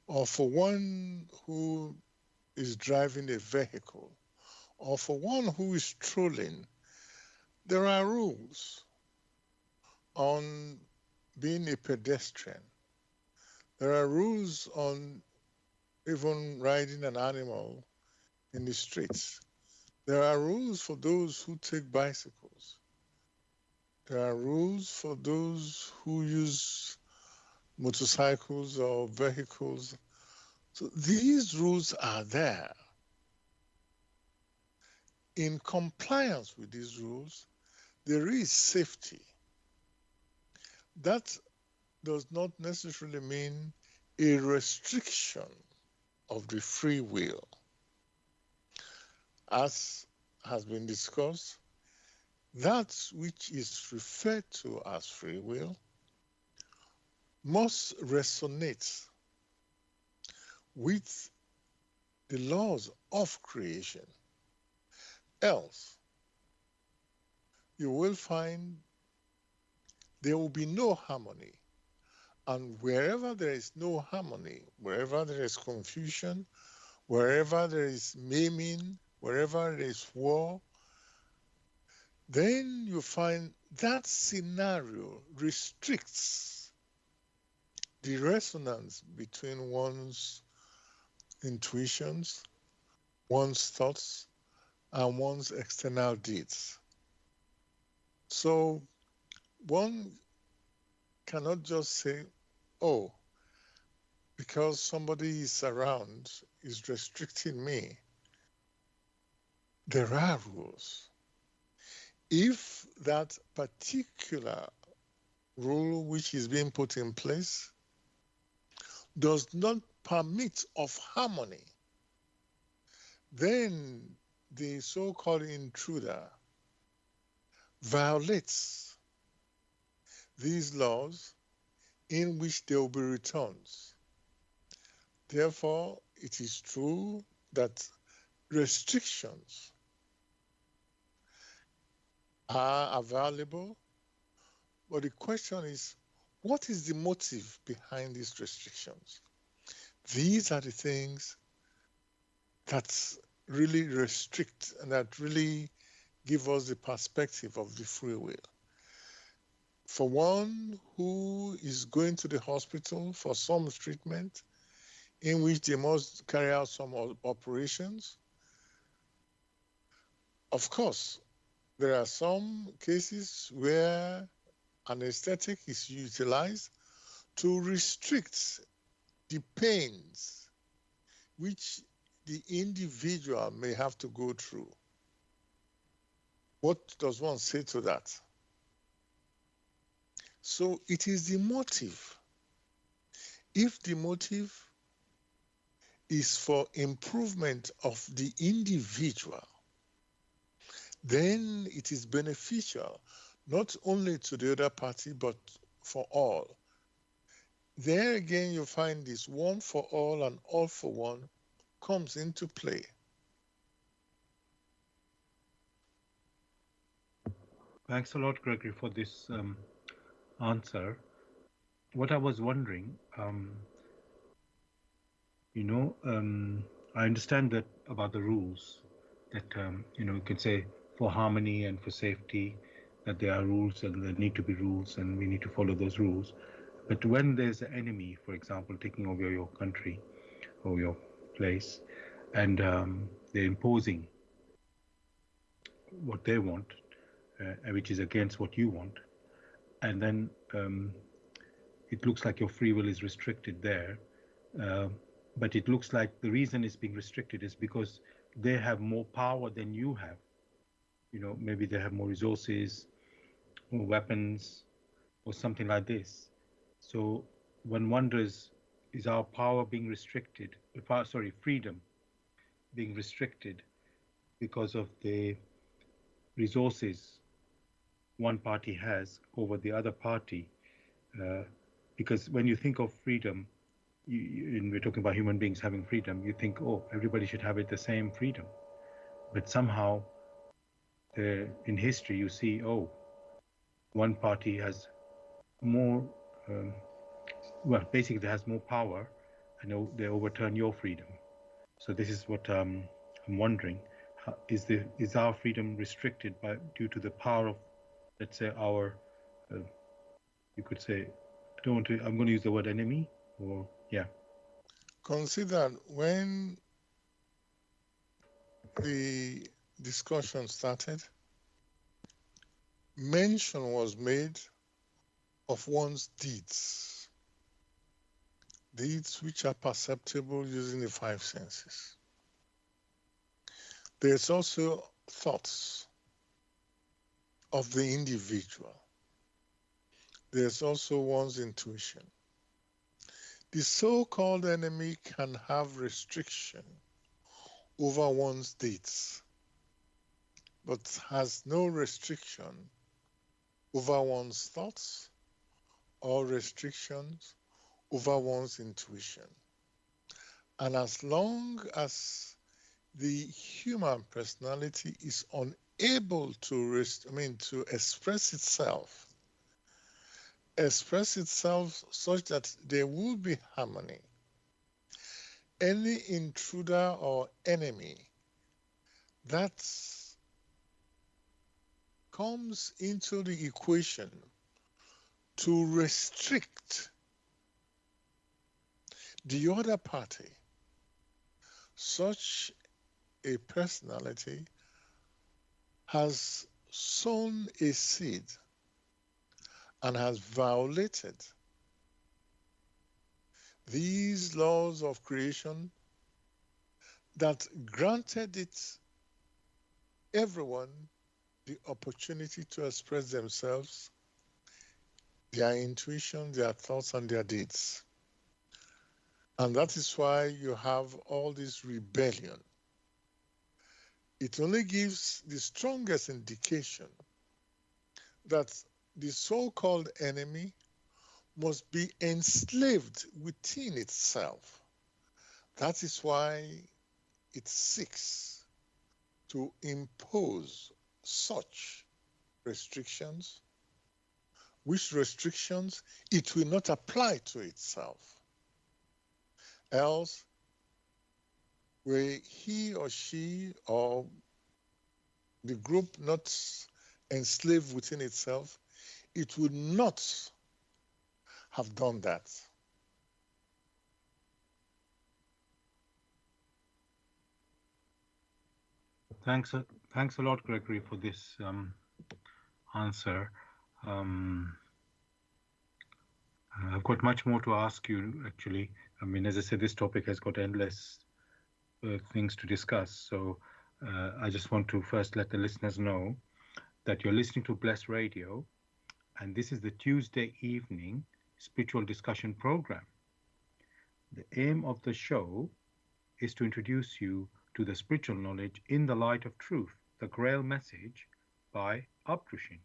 or for one who is driving a vehicle, or for one who is strolling, there are rules on being a pedestrian. There are rules on even riding an animal in the streets. There are rules for those who take bicycles. There are rules for those who use motorcycles or vehicles. So these rules are there. In compliance with these rules, there is safety. That does not necessarily mean a restriction of the free will. As has been discussed, that which is referred to as free will must resonate with the laws of creation. Else, you will find there will be no harmony. And wherever there is no harmony, wherever there is confusion, wherever there is maiming, wherever there is war, then you find that scenario restricts the resonance between one's intuitions, one's thoughts, and one's external deeds. So one cannot just say, oh, because somebody is around is restricting me. There are rules. If that particular rule which is being put in place does not permit of harmony, then the so-called intruder violates these laws in which there will be returns. Therefore, it is true that restrictions are available, but the question is, what is the motive behind these restrictions? These are the things that really restrict and that really give us the perspective of the free will. For one who is going to the hospital for some treatment in which they must carry out some operations, of course, there are some cases where anesthetic is utilized to restrict the pains which the individual may have to go through. What does one say to that? So it is the motive. If the motive is for improvement of the individual, then it is beneficial not only to the other party but for all. There again, you find this one for all and all for one comes into play. Thanks a lot, Gregory, for this answer. What I was wondering, you know, I understand that about the rules that, you can say for harmony and for safety, that there are rules and there need to be rules and we need to follow those rules. But when there's an enemy, for example, taking over your country or your place, and they're imposing what they want, which is against what you want, and then it looks like your free will is restricted there. Uh, but it looks like the reason it's being restricted is because they have more power than you have. Maybe they have more resources, more weapons, or something like this. So one wonders, is our power being restricted? Freedom being restricted because of the resources one party has over the other party? Because when you think of freedom, and we're talking about human beings having freedom, you think, oh, everybody should have it the same freedom. But somehow, in history, you see, oh, one party has more, basically has more power, and they overturn your freedom. So this is what I'm wondering: is our freedom restricted due to the power of, let's say, our, you could say, I'm going to use the word enemy, or yeah. Consider when the discussion started, mention was made of one's deeds which are perceptible using the five senses. There's also thoughts of the individual. There's also one's intuition. The so-called enemy can have restriction over one's deeds, but has no restriction over one's thoughts or restrictions over one's intuition. And as long as the human personality is unable to express itself such that there will be harmony, any intruder or enemy that comes into the equation to restrict the other party, such a personality has sown a seed and has violated these laws of creation that granted everyone the opportunity to express themselves, their intuition, their thoughts, and their deeds. And that is why you have all this rebellion. It only gives the strongest indication that the so-called enemy must be enslaved within itself. That is why it seeks to impose such restrictions, which restrictions it will not apply to itself. Else, were he or she or the group not enslaved within itself, it would not have done that. Thanks a lot, Gregory, for this answer. I've got much more to ask you, actually. I mean, as I said, this topic has got endless things to discuss. So I just want to first let the listeners know that you're listening to Bless Radio, and this is the Tuesday evening spiritual discussion program. The aim of the show is to introduce you to the spiritual knowledge in the light of truth, The Grail Message by Abdrushin.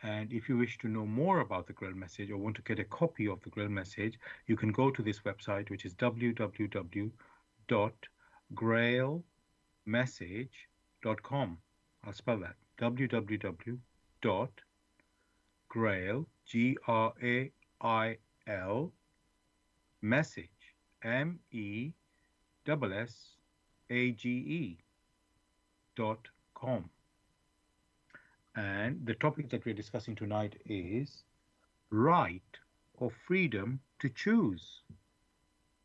And if you wish to know more about the Grail Message or want to get a copy of the Grail Message, you can go to this website, which is www.grailmessage.com. I'll spell that: www.grail, Grail, message, message.com. And the topic that we're discussing tonight is right or freedom to choose.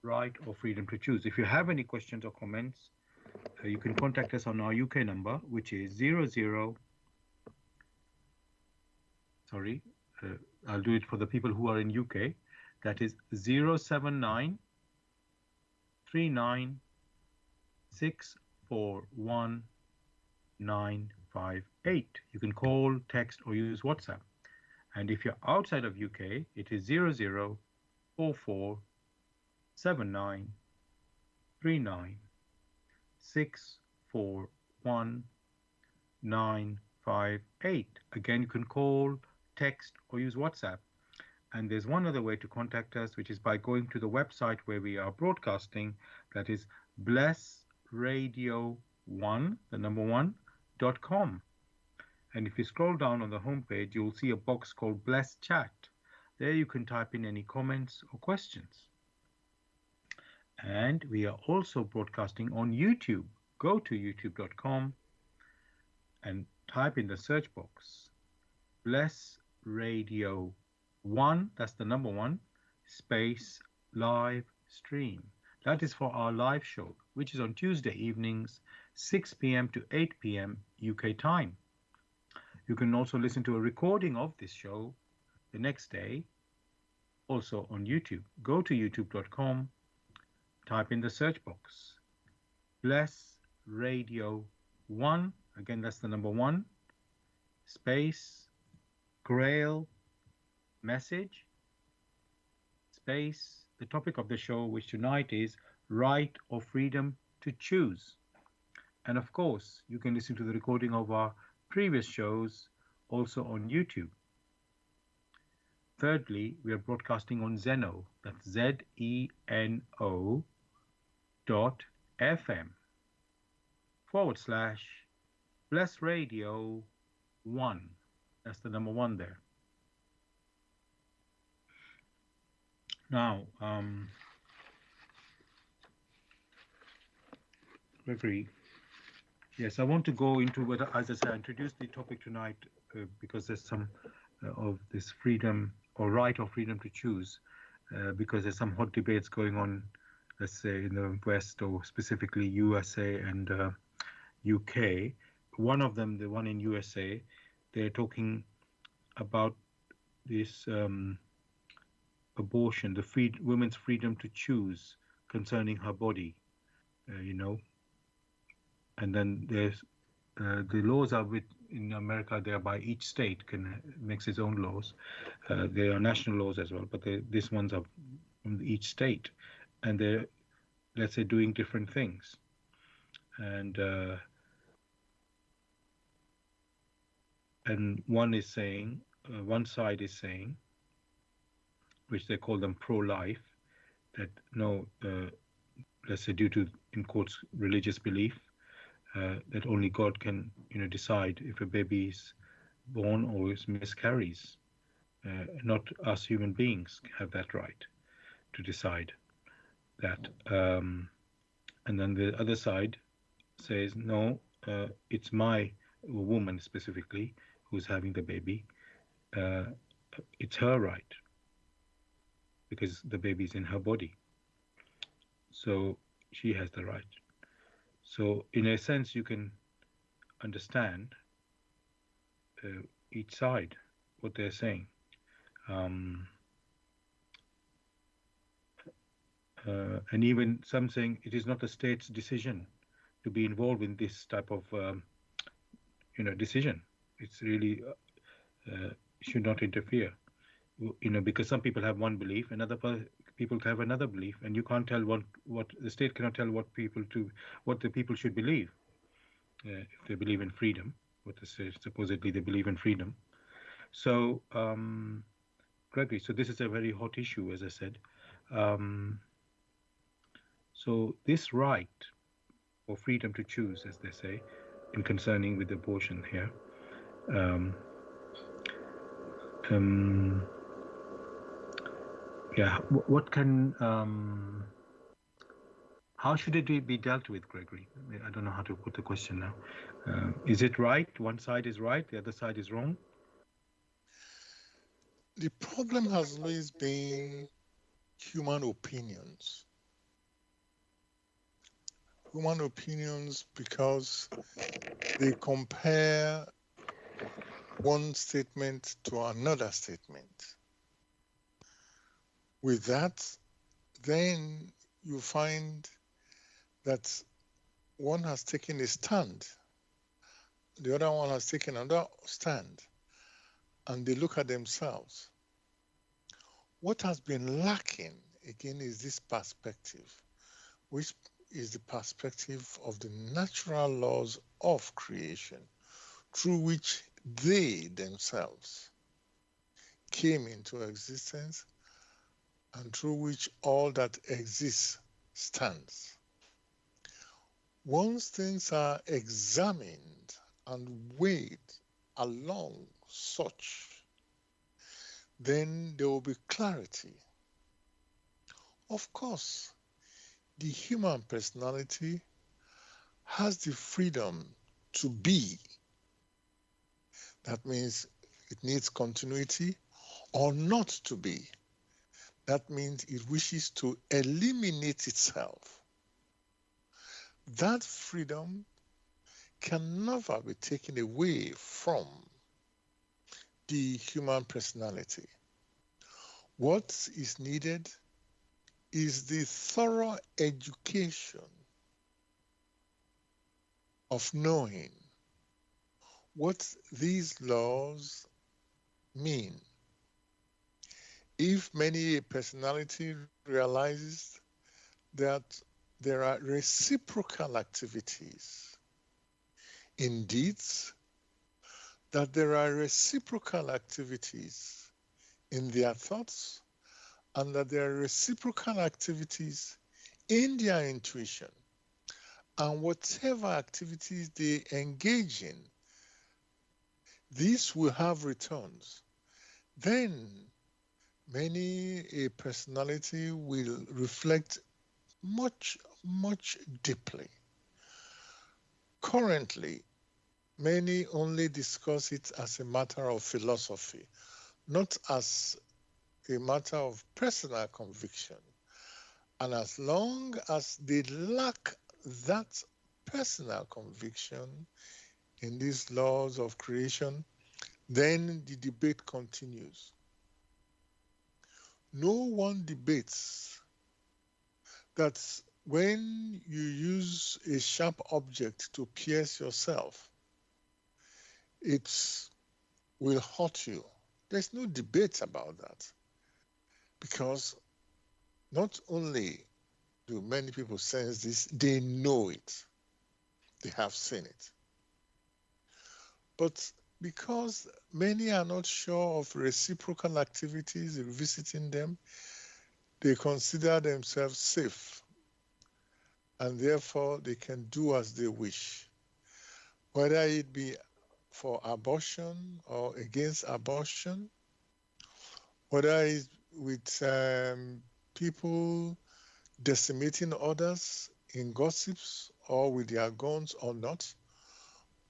Right or freedom to choose. If you have any questions or comments, you can contact us on our UK number, which is 00. Sorry, I'll do it for the people who are in UK. That is 079 39 641 958. You can call, text, or use WhatsApp. And if you're outside of UK, it is 0044 79 39 641 958. Again, you can call, text, or use WhatsApp. And there's one other way to contact us, which is by going to the website where we are broadcasting. That is blessradio1, the number 1.com. And if you scroll down on the homepage, you'll see a box called Bless Chat. There you can type in any comments or questions. And we are also broadcasting on YouTube. Go to youtube.com and type in the search box Bless Radio 1, that's the number 1, space live stream. That is for our live show, which is on Tuesday evenings, 6 p.m. to 8 p.m. UK time. You can also listen to a recording of this show the next day, also on YouTube. Go to youtube.com, type in the search box Bless Radio 1, again that's the number 1, space Grail Message, space the topic of the show, which tonight is right or freedom to choose. And of course, you can listen to the recording of our previous shows also on YouTube. Thirdly, we are broadcasting on Zeno, that's ZENO.FM/Bless Radio 1. That's the number 1 there. Now, Gregory, yes, I want to go into whether, as I said, I introduced the topic tonight because there's some of this freedom or right or freedom to choose, because there's some hot debates going on, let's say, in the West or specifically USA and UK. One of them, the one in USA, they're talking about this abortion, the women's freedom to choose concerning her body, and then there's the laws are in America. They are by each state makes its own laws. There are national laws as well, but these ones are from each state, and they're, let's say, doing different things. And one side is saying, which they call them pro-life, that no, let's say due to, in quotes, religious belief, that only God can, decide if a baby is born or miscarries. Not us human beings have that right to decide that. And then the other side says, no, it's my woman specifically who's having the baby. It's her right, because the baby is in her body. So she has the right. So in a sense, you can understand each side, what they're saying. And even some saying it is not the state's decision to be involved in this type of decision. It's really should not interfere. Because some people have one belief and other people have another belief, and you can't tell what the state cannot tell what the people should believe. if they believe in freedom, what they say, supposedly they believe in freedom. So, Gregory, so this is a very hot issue, as I said. Um, so this right or freedom to choose, as they say, in concerning with abortion here, um, um, yeah, what can, how should it be dealt with, Gregory? I don't know how to put the question now. Is it right? One side is right, the other side is wrong. The problem has always been human opinions. Human opinions because they compare one statement to another statement. With that, then you find that one has taken a stand, the other one has taken another stand, and they look at themselves. What has been lacking, again, is this perspective, which is the perspective of the natural laws of creation, through which they themselves came into existence and through which all that exists stands. Once things are examined and weighed along such, then there will be clarity. Of course, the human personality has the freedom to be. That means it needs continuity, or not to be. That means it wishes to eliminate itself. That freedom can never be taken away from the human personality. What is needed is the thorough education of knowing what these laws mean. If many a personality realizes that there are reciprocal activities in deeds, that there are reciprocal activities in their thoughts, and that there are reciprocal activities in their intuition, and whatever activities they engage in, these will have returns. Then many a personality will reflect much, much deeply. Currently, many only discuss it as a matter of philosophy, not as a matter of personal conviction. And as long as they lack that personal conviction in these laws of creation, then the debate continues. No one debates that when you use a sharp object to pierce yourself, it will hurt you. There's no debate about that, because not only do many people sense this, they know it. They have seen it. But because many are not sure of reciprocal activities visiting them, they consider themselves safe, and therefore they can do as they wish, whether it be for abortion or against abortion, whether it's with people decimating others in gossips or with their guns or not.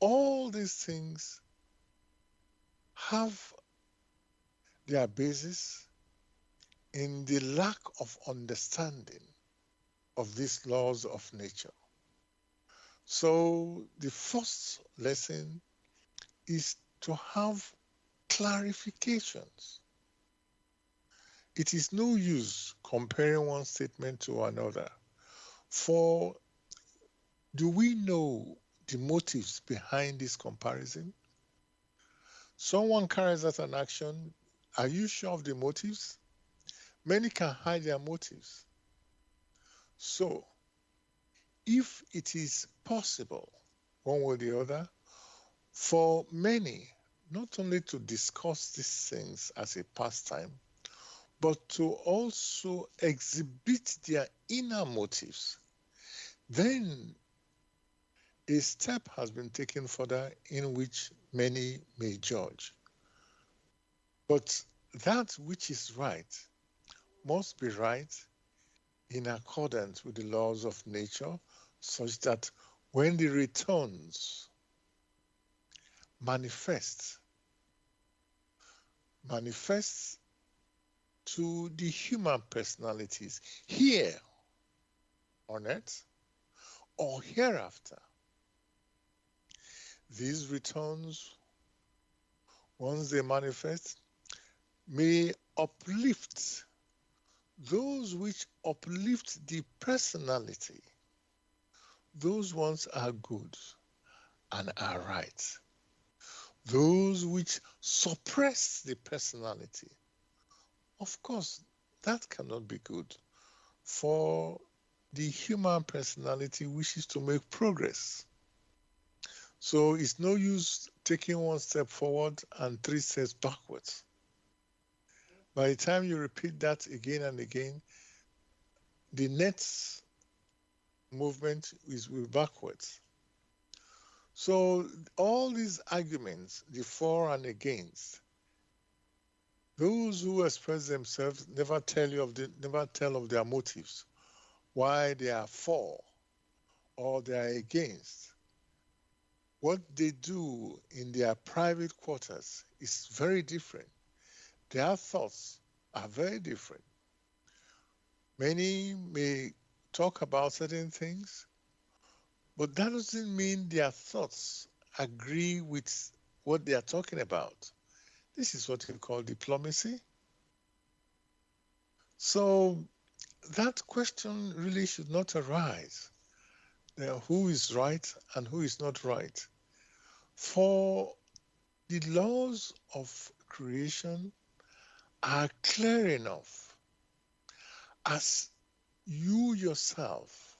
All these things have their basis in the lack of understanding of these laws of nature. So the first lesson is to have clarifications. It is no use comparing one statement to another, for do we know the motives behind this comparison? Someone carries out an action. Are you sure of the motives? Many can hide their motives. So, if it is possible one way or the other, for many, not only to discuss these things as a pastime, but to also exhibit their inner motives, then a step has been taken further in which many may judge. But that which is right must be right in accordance with the laws of nature, such that when the returns manifest to the human personalities here on earth or hereafter, these returns, once they manifest, may uplift those which uplift the personality. Those ones are good and are right. Those which suppress the personality, of course, that cannot be good, for the human personality wishes to make progress. So it's no use taking one step forward and 3 steps backwards. By the time you repeat that again and again, the next movement is backwards. So all these arguments, the for and against, those who express themselves never tell of their motives, why they are for or they are against. What they do in their private quarters is very different. Their thoughts are very different. Many may talk about certain things, but that doesn't mean their thoughts agree with what they are talking about. This is what we call diplomacy. So that question really should not arise. Who is right and who is not right? For the laws of creation are clear enough as you yourself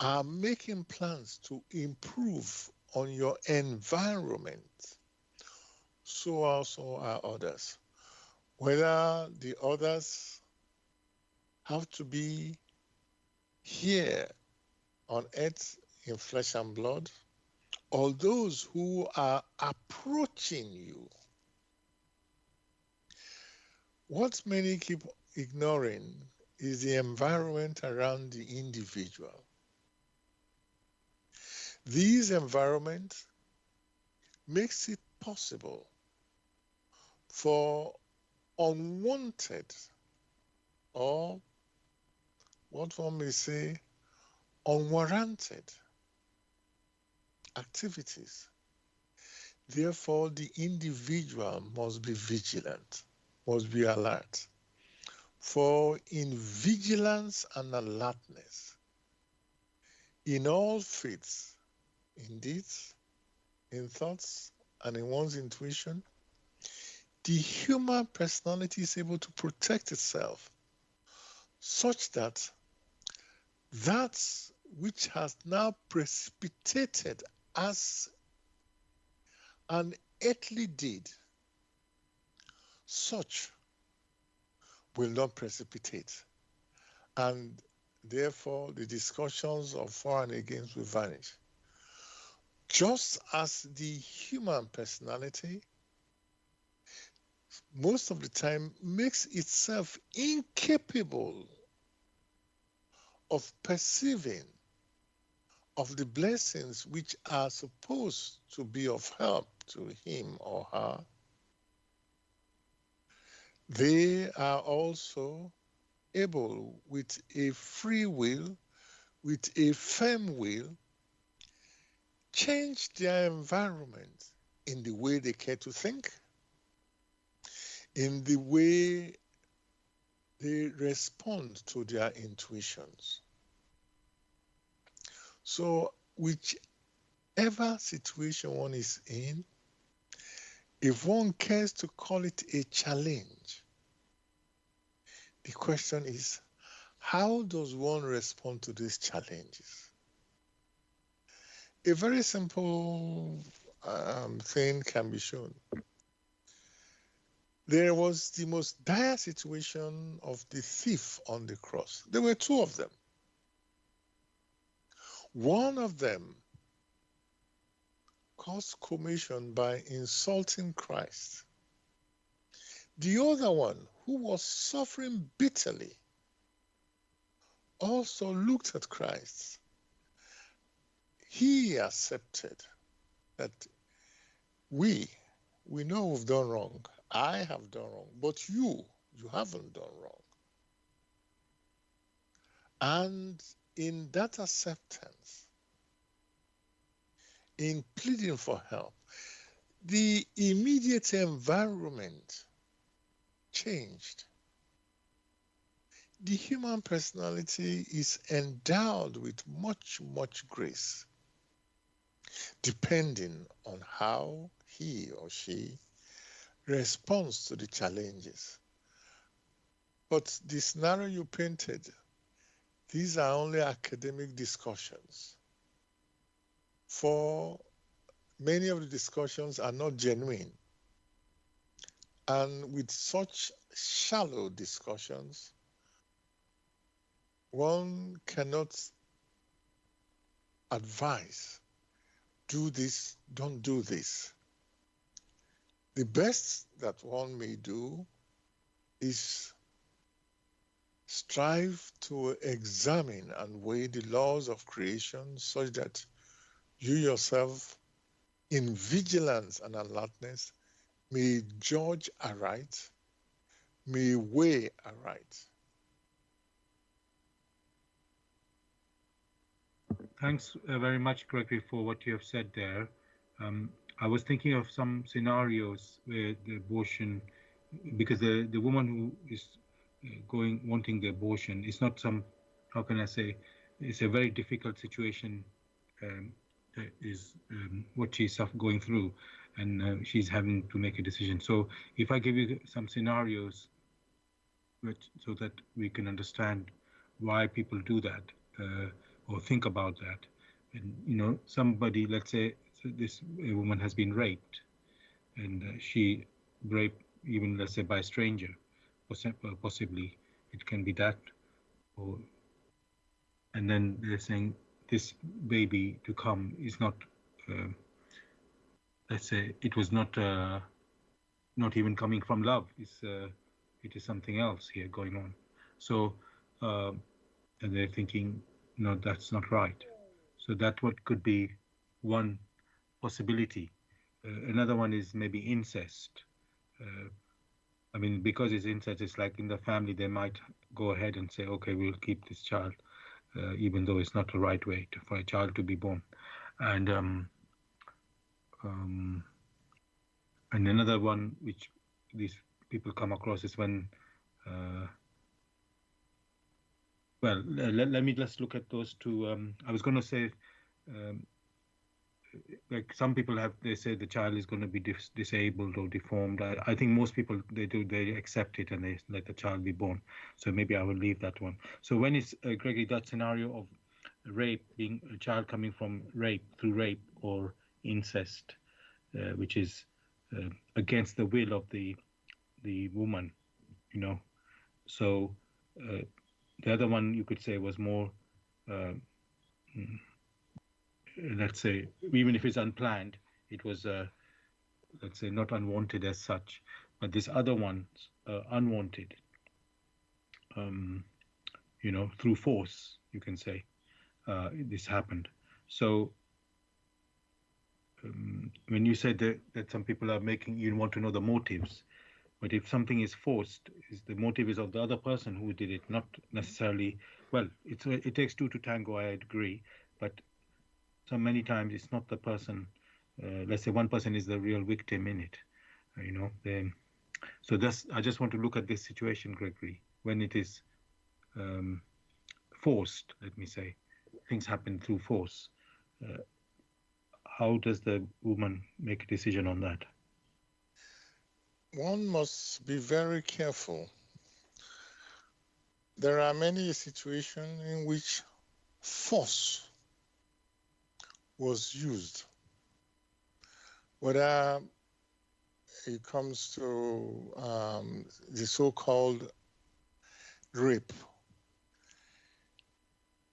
are making plans to improve on your environment, so also are others. Whether the others have to be here on earth in flesh and blood, or those who are approaching you. What many keep ignoring is the environment around the individual. This environment makes it possible for unwanted, or what one may say, unwarranted activities. Therefore, the individual must be vigilant, must be alert. For in vigilance and alertness, in all faiths, in deeds, in thoughts, and in one's intuition, the human personality is able to protect itself such that that which has now precipitated as an earthly deed, such will not precipitate. And therefore, the discussions of for and against will vanish. Just as the human personality most of the time makes itself incapable of perceiving of the blessings which are supposed to be of help to him or her, they are also able, with a free will, with a firm will, change their environment in the way they care to think, in the way they respond to their intuitions. So whichever situation one is in, if one cares to call it a challenge, the question is, how does one respond to these challenges? A very simple thing can be shown. There was the most dire situation of the thief on the cross. There were two of them. One of them caused commotion by insulting Christ. The other one, who was suffering bitterly, also looked at Christ. He accepted that we know we've done wrong. I have done wrong, but you haven't done wrong. And in that acceptance, in pleading for help, the immediate environment changed. The human personality is endowed with much, much grace, depending on how he or she responds to the challenges. But the scenario you painted, these are only academic discussions. For many of the discussions are not genuine. And with such shallow discussions, one cannot advise, do this, don't do this. The best that one may do is strive to examine and weigh the laws of creation such that you yourself, in vigilance and alertness, may judge aright, may weigh aright. Thanks very much, Gregory, for what you have said there. I was thinking of some scenarios where the abortion, because the woman who is wanting the abortion, is not some, how can I say, it's a very difficult situation, is what she's going through, and she's having to make a decision. So if I give you some scenarios, so that we can understand why people do that, or think about that. And somebody, let's say this woman has been raped, and she raped, even let's say by a stranger, possibly it can be that, or and then they're saying this baby to come is not, let's say it was not even coming from love. It is something else here going on. So and they're thinking, no, that's not right. So that what could be one possibility. Another one is maybe incest. I mean, because it's incest, it's like in the family, they might go ahead and say, okay, we'll keep this child, even though it's not the right way for a child to be born. And another one which these people come across is when, well, let me just look at those two. I was going to say, like some people they say the child is going to be disabled or deformed. I think most people, they accept it and they let the child be born. So maybe I will leave that one. So when is, Gregory, that scenario of rape, being a child coming from through rape or incest, which is against the will of the woman, so the other one you could say was more, let's say, even if it's unplanned, it was, let's say, not unwanted as such, but this other one's unwanted, through force, you can say, this happened. So when you said that some people are you want to know the motives, but if something is forced, the motive is of the other person who did it, not necessarily, well, it takes two to tango, I agree, but so many times it's not the person, let's say one person is the real victim in it, so I just want to look at this situation, Gregory, when it is forced, let me say, things happen through force. How does the woman make a decision on that? One must be very careful. There are many situations in which force was used, whether it comes to the so-called rape,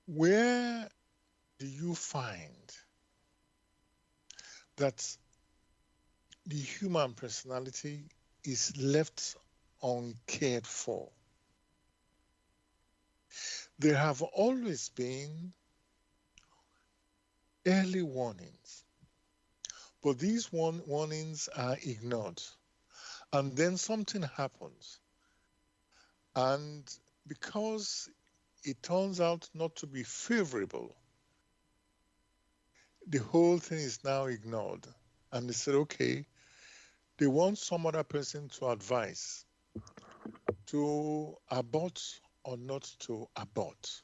where do you find that the human personality is left uncared for? There have always been early warnings, but these warnings are ignored. And then something happens. And because it turns out not to be favorable, the whole thing is now ignored. And they said, okay, they want some other person to advise to abort or not to abort.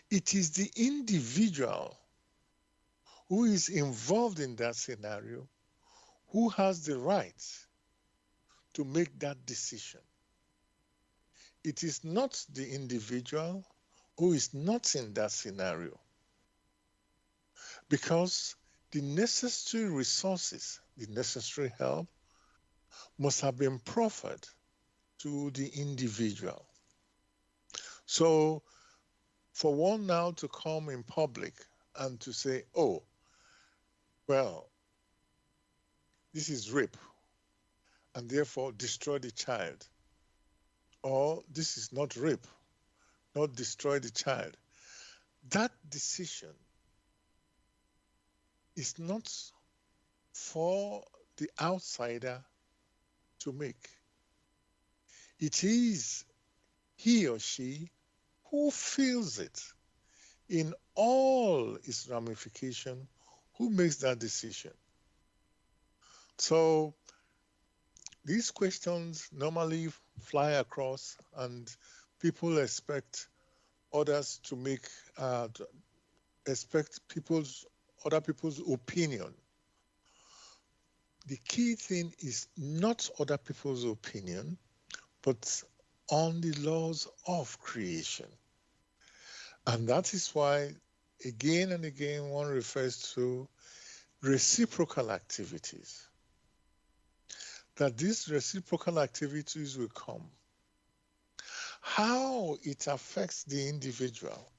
It is the individual who is involved in that scenario who has the right to make that decision. It is not the individual who is not in that scenario, because the necessary resources, the necessary help must have been proffered to the individual. So for one now to come in public and to say, oh, well, this is rape, and therefore destroy the child, or this is not rape, not destroy the child, that decision is not for the outsider to make. It is he or she who feels it in all its ramification, who makes that decision. So these questions normally fly across, and people expect others to make, expect other people's opinion. The key thing is not other people's opinion, but on the laws of creation. And that is why, again and again, one refers to reciprocal activities. That these reciprocal activities will come. How it affects the individual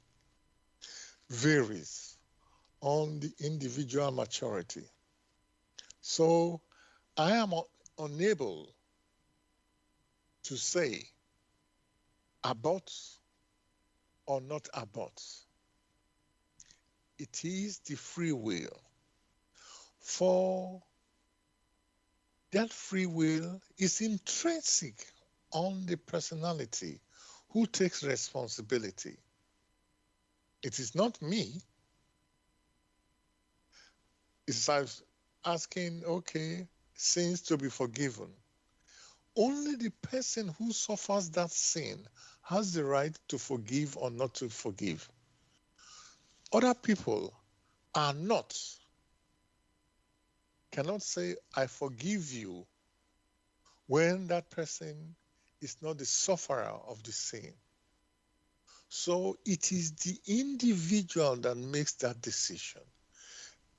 varies on the individual maturity. So I am unable to say abort or not abort. It is the free will. For that free will is intrinsic on the personality who takes responsibility. It is not me. It's like asking, okay, sins to be forgiven. Only the person who suffers that sin has the right to forgive or not to forgive. Other people are not, cannot say, I forgive you, when that person is not the sufferer of the sin. So it is the individual that makes that decision.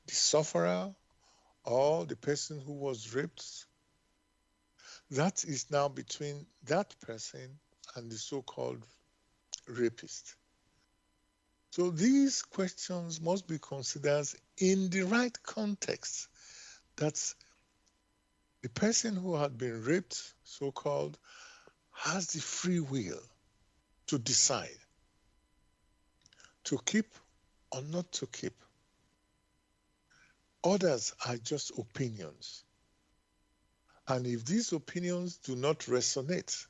The sufferer or the person who was raped, that is now between that person and the so-called rapist. So these questions must be considered in the right context. That the person who had been raped, so-called, has the free will to decide to keep or not to keep. Others are just opinions. And if these opinions do not resonate,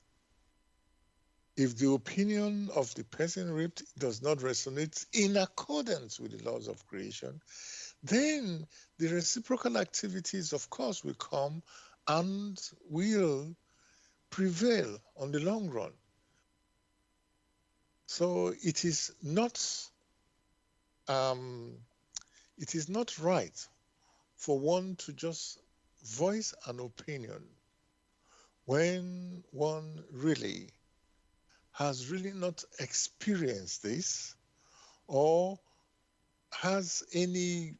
if the opinion of the person raped does not resonate in accordance with the laws of creation, then the reciprocal activities, of course, will come and will prevail on the long run. So it is not right for one to just voice an opinion when one really has not experienced this, or has any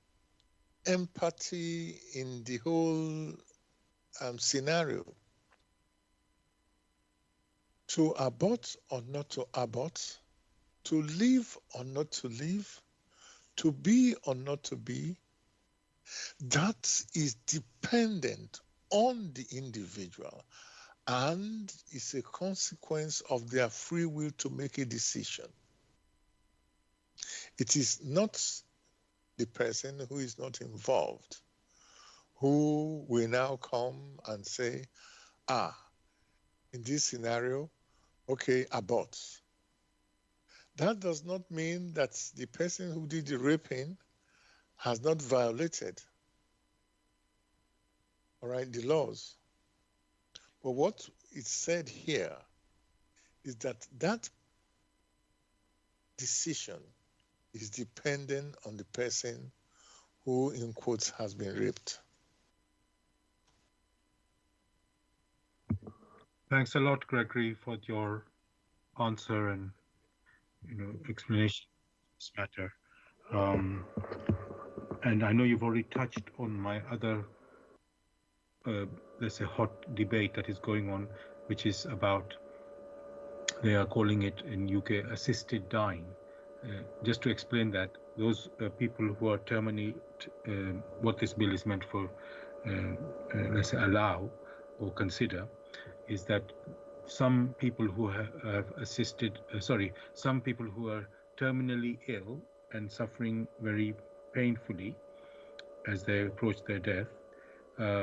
empathy in the whole scenario. To abort or not to abort, to live or not to live, to be or not to be, that is dependent on the individual and is a consequence of their free will to make a decision. It is not the person who is not involved who will now come and say, in this scenario, okay, abort. That does not mean that the person who did the raping has not violated, all right, the laws. But what is said here is that that decision is dependent on the person who, in quotes, has been raped. Thanks a lot, Gregory, for your answer and explanation of this matter. And I know you've already touched on my other, let's say, hot debate that is going on, which is about, they are calling it in UK assisted dying. Just to explain that, those people who are terminally, what this bill is meant for, let's say, allow or consider, is that some people who have some people who are terminally ill and suffering very painfully as they approach their death, they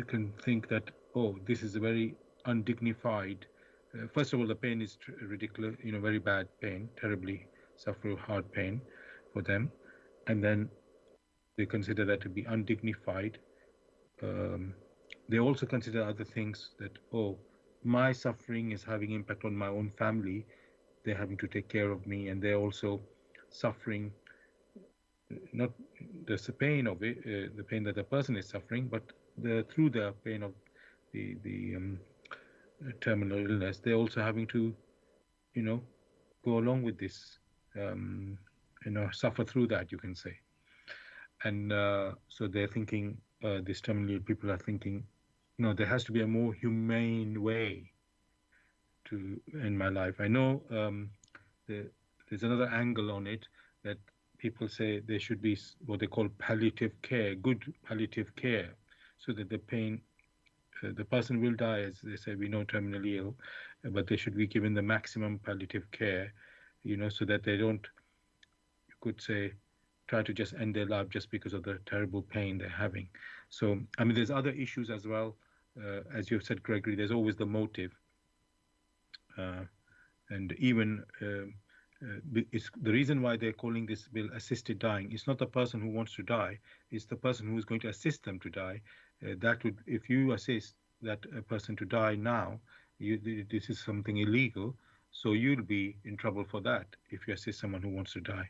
can think that, oh, this is a very undignified. First of all, the pain is ridiculous, very bad pain, terribly suffer hard pain for them, and then they consider that to be undignified. They also consider other things, that, oh, my suffering is having impact on my own family. They're having to take care of me, and they're also suffering not the pain of it, the pain that the person is suffering, but through the pain of the terminal illness, they're also having to, go along with this, suffer through that, you can say. And so they're thinking, these terminal people are thinking, no, there has to be a more humane way to end my life. I know there's another angle on it, that people say there should be what they call palliative care, good palliative care, so that the pain, the person will die, as they say, we know, terminally ill, but they should be given the maximum palliative care, so that they don't, you could say, try to just end their life just because of the terrible pain they're having. So, I mean, there's other issues as well. As you've said, Gregory, there's always the motive. And even it's the reason why they're calling this bill assisted dying. It's not the person who wants to die, it's the person who is going to assist them to die. That would, if you assist that person to die now, this is something illegal, so you'll be in trouble for that if you assist someone who wants to die.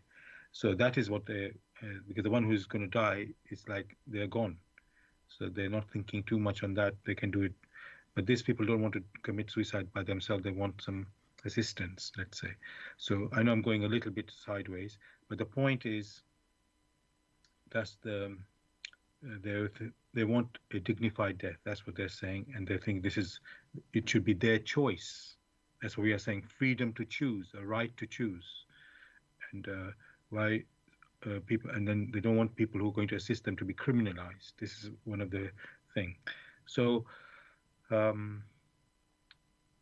So that is what they, because the one who's going to die is like they're gone. So they're not thinking too much on that. They can do it. But these people don't want to commit suicide by themselves. They want some assistance, let's say. So I know I'm going a little bit sideways, but the point is, that's the, they want a dignified death. That's what they're saying. And they think it should be their choice. That's what we are saying, freedom to choose, a right to choose. And why people, and then they don't want people who are going to assist them to be criminalized. This is one of the things. So,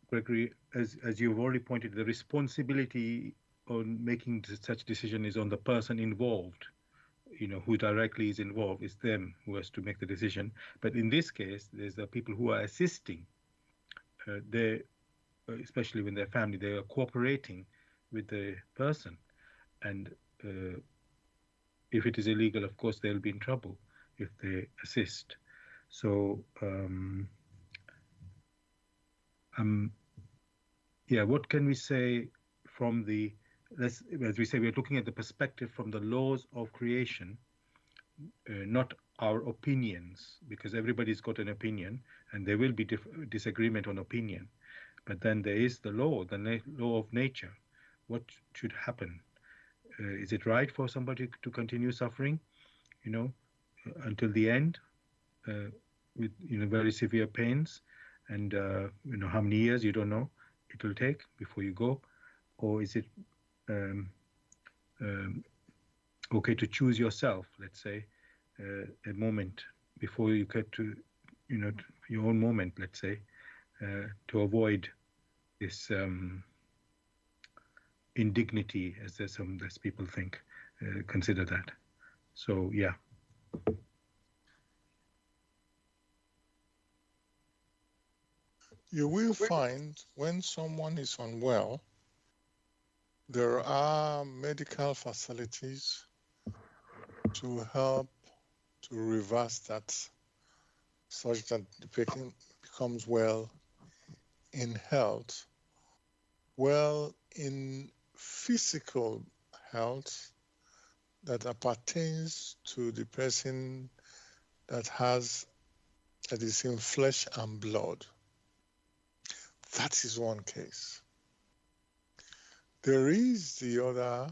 Gregory, as you've already pointed, the responsibility on making such decision is on the person involved, who directly is involved. It's them who has to make the decision. But in this case, there's the people who are assisting. They, especially when their family, they are cooperating with the person. And if it is illegal, of course, they'll be in trouble if they assist. So, yeah, what can we say from the, as we say, we're looking at the perspective from the laws of creation, not our opinions, because everybody's got an opinion and there will be disagreement on opinion. But then there is the law of nature. What should happen? Is it right for somebody to continue suffering, until the end, with very severe pains, and how many years you don't know it will take before you go, or is it um, um, okay to choose yourself, let's say, a moment before you get to your own moment, let's say, to avoid this indignity, as people think, consider that. So yeah. You will find when someone is unwell, there are medical facilities to help to reverse that, such that the patient becomes well in health, well in physical health that appertains to the person that is in flesh and blood. That is one case. There is the other,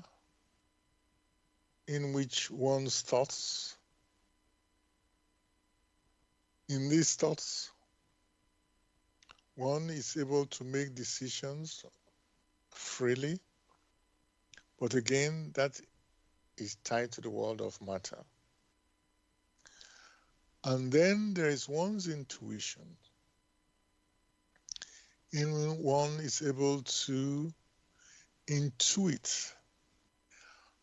in which one's thoughts, in these thoughts, one is able to make decisions freely, but again, that is tied to the world of matter. And then there is one's intuition, in which one is able to intuit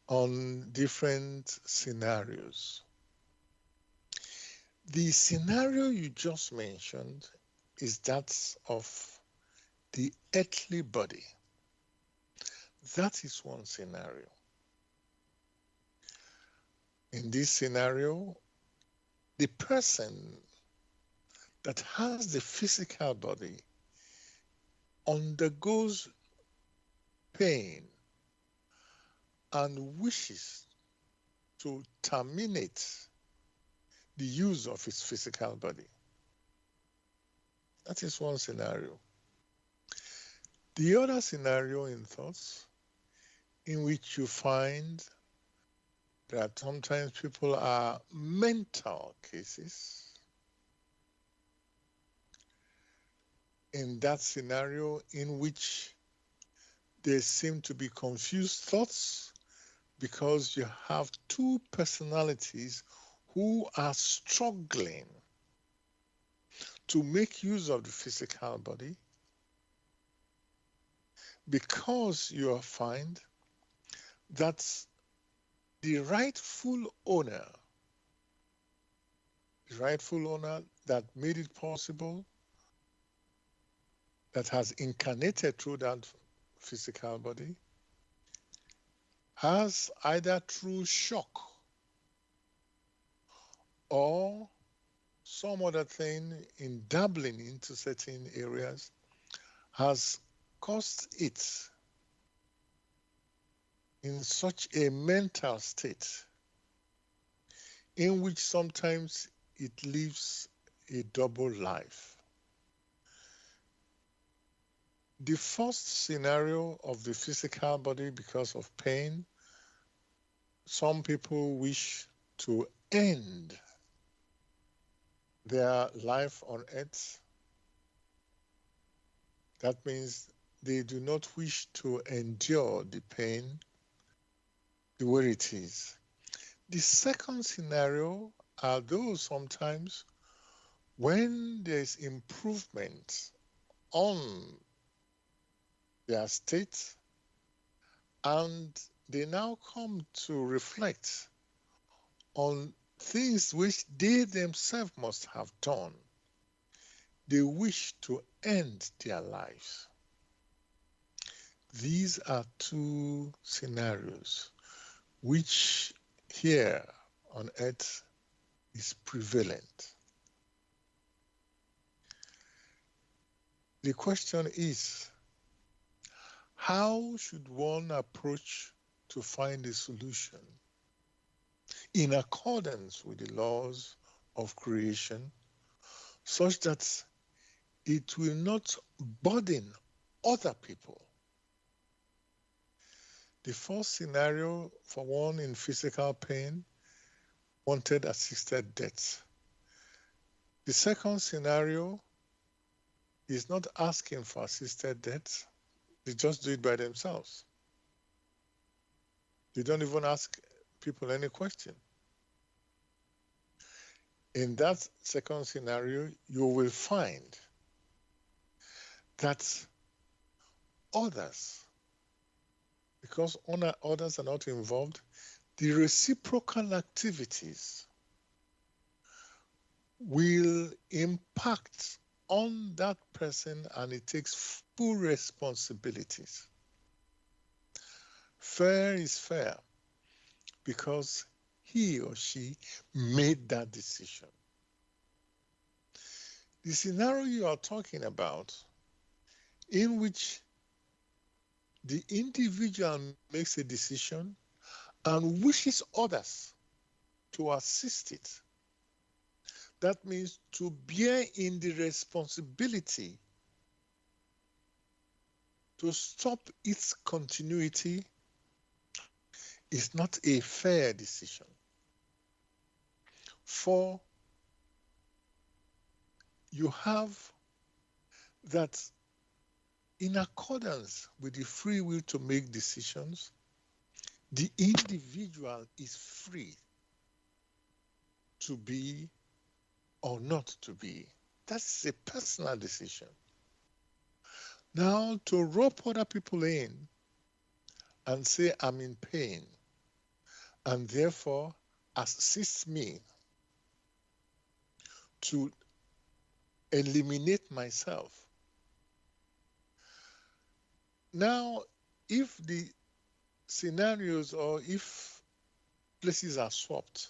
on different scenarios. The scenario you just mentioned is that of the earthly body. That is one scenario. In this scenario, the person that has the physical body undergoes pain and wishes to terminate the use of his physical body. That is one scenario. The other scenario in thoughts, in which you find that sometimes people are mental cases. In that scenario, in which there seem to be confused thoughts, because you have two personalities who are struggling to make use of the physical body, because you find that the rightful owner that made it possible, that has incarnated through that physical body, has either through shock or some other thing in dabbling into certain areas, has caused it in such a mental state in which sometimes it lives a double life. The first scenario of the physical body, because of pain, some people wish to end their life on earth. That means they do not wish to endure the pain the way it is. The second scenario are those sometimes when there's improvement on their state and they now come to reflect on things which they themselves must have done. They wish to end their lives. These are two scenarios which here on earth is prevalent. The question is, how should one approach to find a solution in accordance with the laws of creation, such that it will not burden other people? The first scenario, for one in physical pain, wanted assisted death. The second scenario is not asking for assisted death. They just do it by themselves. They don't even ask people any question. In that second scenario, you will find that others, because others are not involved, the reciprocal activities will impact on that person, and it takes full responsibilities. Fair is fair because he or she made that decision. The scenario you are talking about, in which the individual makes a decision and wishes others to assist it, that means to bear in the responsibility to stop its continuity, is not a fair decision. For you have that in accordance with the free will to make decisions, the individual is free to be or not to be. That's a personal decision. Now, to rope other people in and say, I'm in pain, and therefore assist me to eliminate myself. Now, if the scenarios or if places are swapped,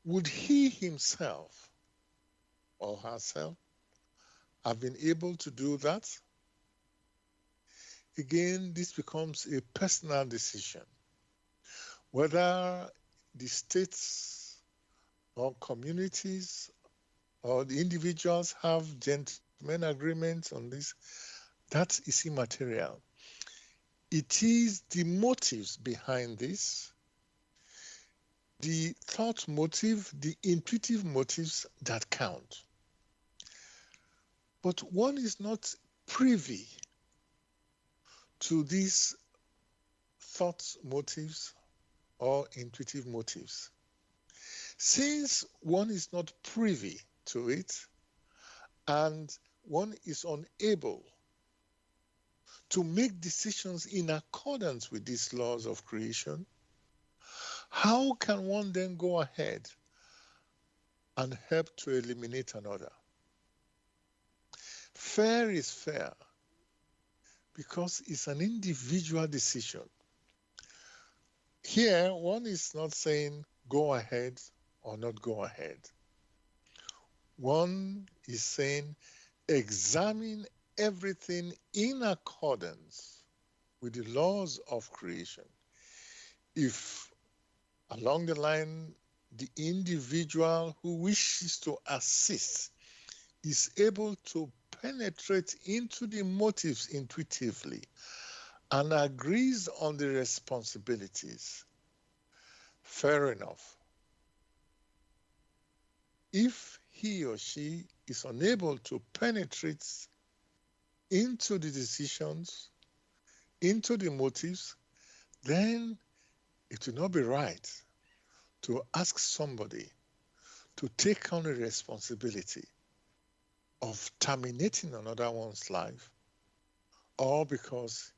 would he himself or herself have been able to do that? Again, this becomes a personal decision. Whether the states or communities or the individuals have gentlemen agreements on this, that is immaterial. It is the motives behind this, the thought motive, the intuitive motives that count. But one is not privy to these thought motives or intuitive motives. Since one is not privy to it and one is unable to make decisions in accordance with these laws of creation, how can one then go ahead and help to eliminate another? Fair is fair because it's an individual decision. Here, one is not saying go ahead or not go ahead. One is saying examine everything in accordance with the laws of creation. If along the line, the individual who wishes to assist is able to penetrate into the motives intuitively and agrees on the responsibilities, fair enough. If he or she is unable to penetrate into the decisions, into the motives, then it will not be right to ask somebody to take on the responsibility of terminating another one's life, or because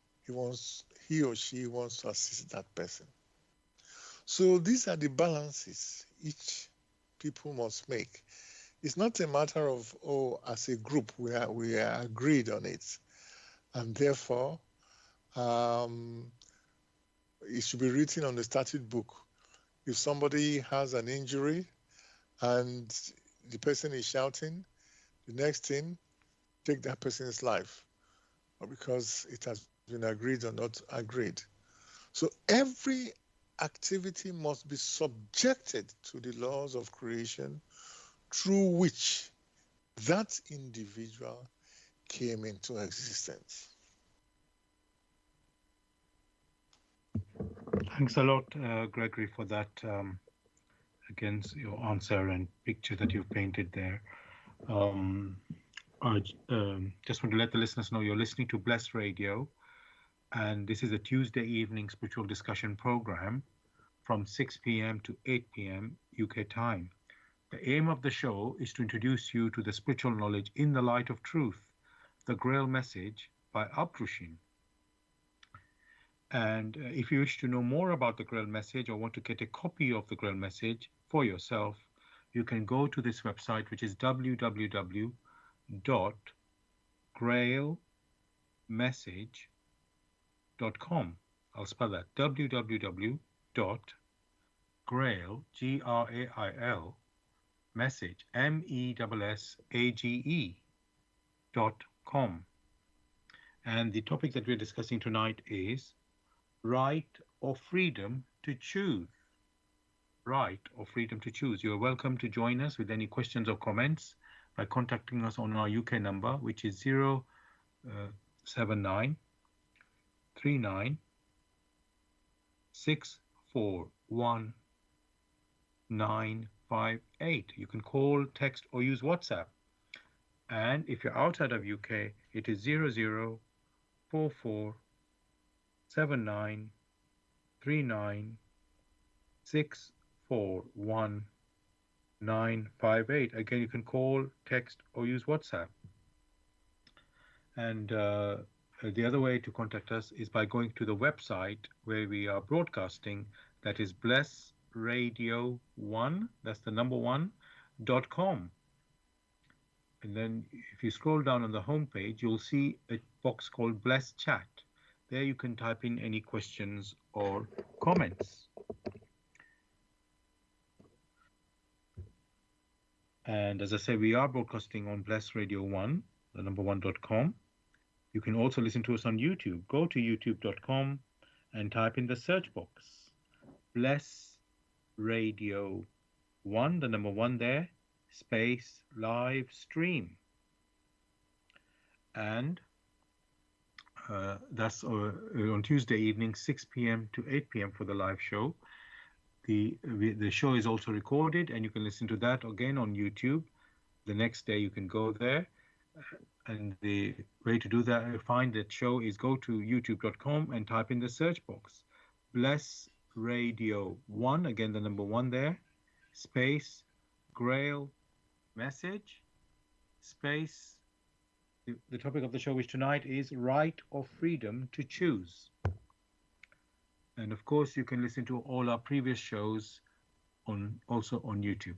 he or she wants to assist that person. So these are the balances each people must make. It's not a matter of, as a group, we are agreed on it, and therefore it should be written on the statute book. If somebody has an injury and the person is shouting, the next thing, take that person's life, or because it has been agreed or not agreed. So every activity must be subjected to the laws of creation through which that individual came into existence. Thanks a lot, Gregory, for that your answer and picture that you've painted there. Um, I just want to let the listeners know you're listening to Bless Radio, and this is a Tuesday evening spiritual discussion program from 6 p.m. to 8 p.m. UK time. The aim of the show is to introduce you to the spiritual knowledge in the light of truth, the Grail Message by Abdrushin. And if you wish to know more about the Grail Message or want to get a copy of the Grail Message for yourself, you can go to this website, which is www.grailmessage.com. I'll spell that www.grail, Grail, message, message.com. And the topic that we're discussing tonight is right or freedom to choose. Right or freedom to choose. You're welcome to join us with any questions or comments by contacting us on our UK number, which is 079 39 641 958. You can call, text, or use WhatsApp. And if you're outside of UK, it is 0044 79 39 641 958. Again, you can call, text, or use WhatsApp. And the other way to contact us is by going to the website where we are broadcasting. That is blessradio1, that's the number 1.com. And then if you scroll down on the home page, you'll see a box called Bless Chat. There you can type in any questions or comments. And as I say, we are broadcasting on Bless Radio 1, the number 1.com. You can also listen to us on YouTube. Go to youtube.com and type in the search box. Bless Radio 1, the number 1 there, space live stream. And that's on Tuesday evening, 6 p.m. to 8 p.m. for the live show. The show is also recorded, and you can listen to that again on YouTube. The next day you can go there. And the way to do that, find that show, is go to youtube.com and type in the search box. Bless Radio 1, again the number 1 there, space Grail Message, space. The topic of the show, which tonight is right or freedom to choose. And of course, you can listen to all our previous shows also on YouTube.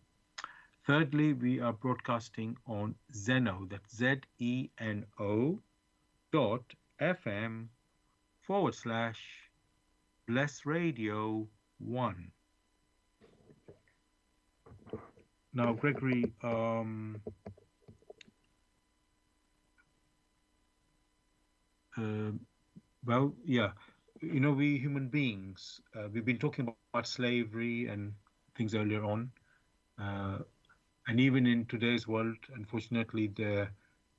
Thirdly, we are broadcasting on Zeno, that's ZENO.FM/Bless Radio 1. Now, Gregory, we human beings, we've been talking about slavery and things earlier on. And even in today's world, unfortunately,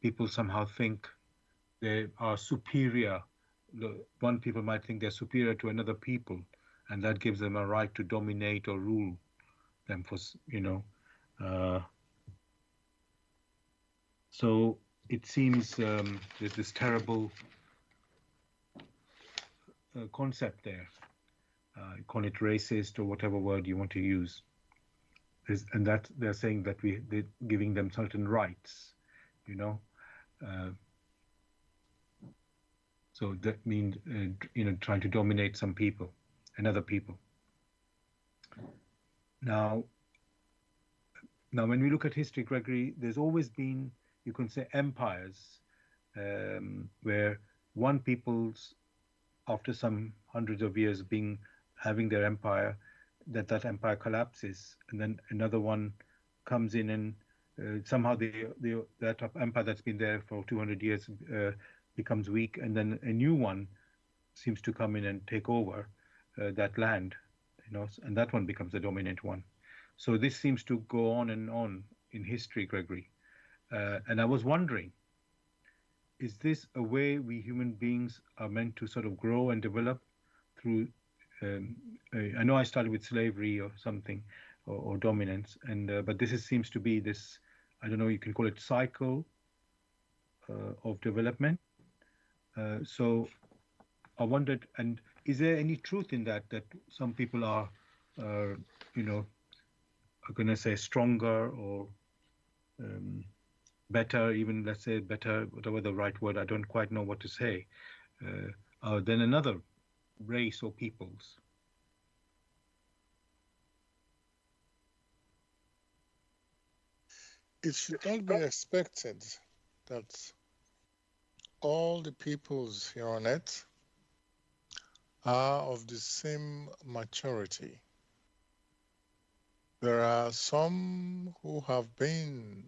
people somehow think they are superior. One people might think they're superior to another people, and that gives them a right to dominate or rule them so it seems there's this terrible concept there. Call it racist or whatever word you want to use. And that they're saying that they're giving them certain rights, so that means trying to dominate some people and other people. Now when we look at history, Gregory, there's always been, you can say, empires where one people's, after some hundreds of years having their empire, that empire collapses, and then another one comes in, and somehow that empire that's been there for 200 years becomes weak, and then a new one seems to come in and take over that land, and that one becomes the dominant one. So this seems to go on and on in history, Gregory. And I was wondering, is this a way we human beings are meant to sort of grow and develop through um, I know I started with slavery or something, or dominance, and but seems to be this. I don't know. You can call it cycle of development. So I wondered, and is there any truth in that? That some people are, uh, you know, are going to say stronger or um, better, even let's say better, whatever the right word. I don't quite know what to say. Than another race or peoples. It should not be expected that all the peoples here on earth are of the same maturity. There are some who have been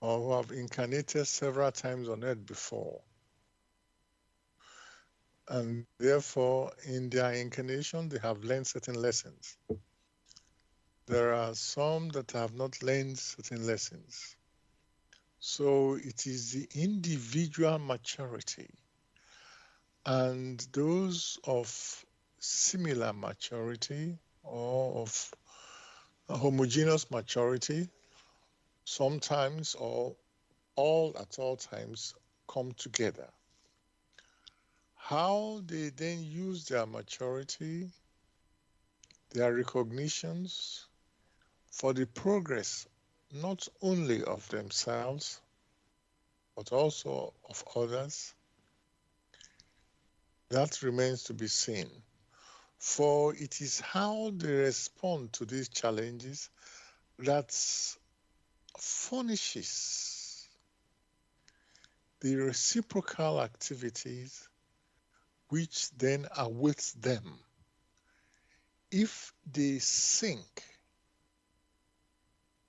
or who have incarnated several times on earth before. And therefore, in their incarnation, they have learned certain lessons. There are some that have not learned certain lessons. So it is the individual maturity and those of similar maturity or of homogeneous maturity sometimes or all at all times come together. How they then use their maturity, their recognitions for the progress not only of themselves but also of others, that remains to be seen. For it is how they respond to these challenges that furnishes the reciprocal activities which then awaits them if they sink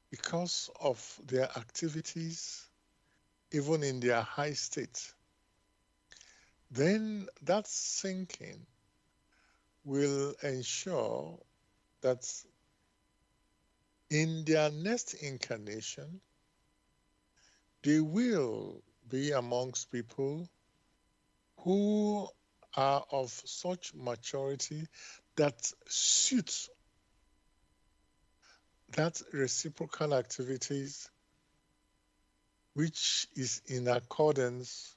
because of their activities, even in their high state. Then that sinking will ensure that in their next incarnation, they will be amongst people who are of such maturity that suits that reciprocal activities which is in accordance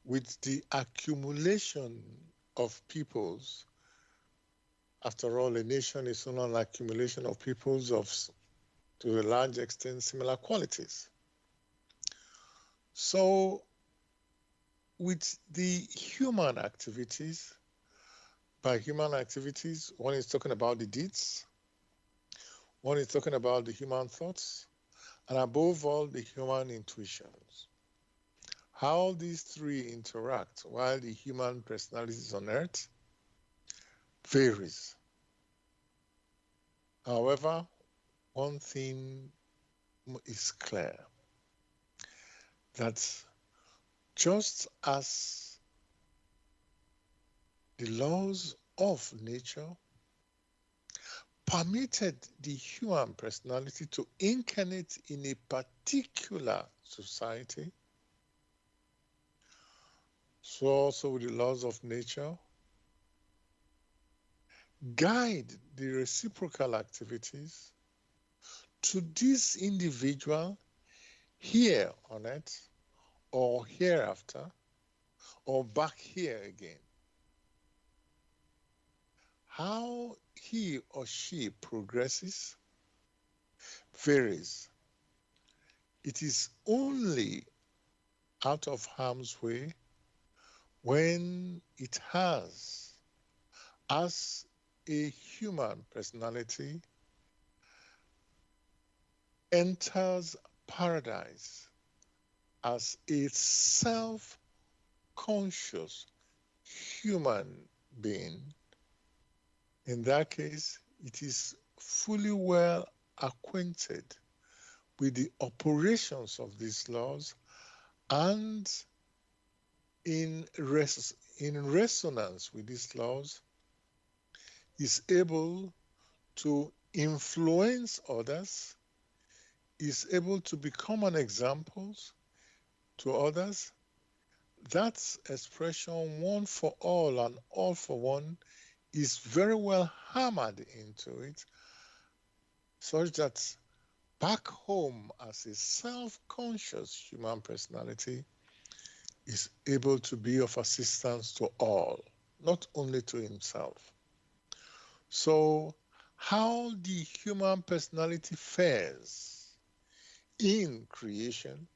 with the accumulation of peoples. After all, a nation is only an accumulation of peoples of, to a large extent, similar qualities. So, with the human activities, by human activities, one is talking about the deeds, one is talking about the human thoughts, and above all, the human intuitions. How these three interact while the human personalities on earth varies. However, one thing is clear, that just as the laws of nature permitted the human personality to incarnate in a particular society, so also with the laws of nature guide the reciprocal activities to this individual here on earth or hereafter or back here again. How he or she progresses varies. It is only out of harm's way when it has, as a human personality, enters paradise as a self-conscious human being. In that case, it is fully well acquainted with the operations of these laws and in resonance with these laws is able to influence others, is able to become an example to others. That expression, one for all and all for one, is very well hammered into it, such that back home as a self-conscious human personality is able to be of assistance to all, not only to himself. So, how the human personality fares in creation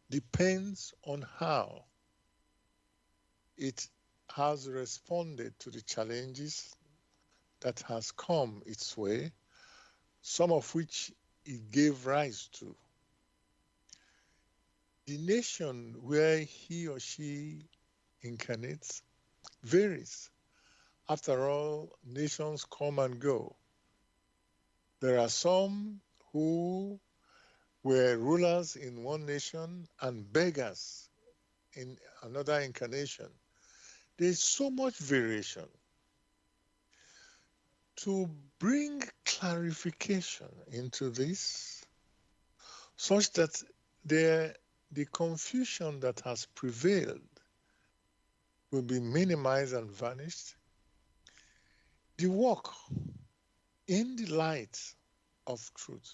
depends on how it has responded to the challenges that has come its way, some of which it gave rise to. The nation where he or she incarnates varies. After all, nations come and go. There are some who were rulers in one nation and beggars in another incarnation. There's so much variation. To bring clarification into this, such that the confusion that has prevailed will be minimized and vanished, the walk in the light of truth,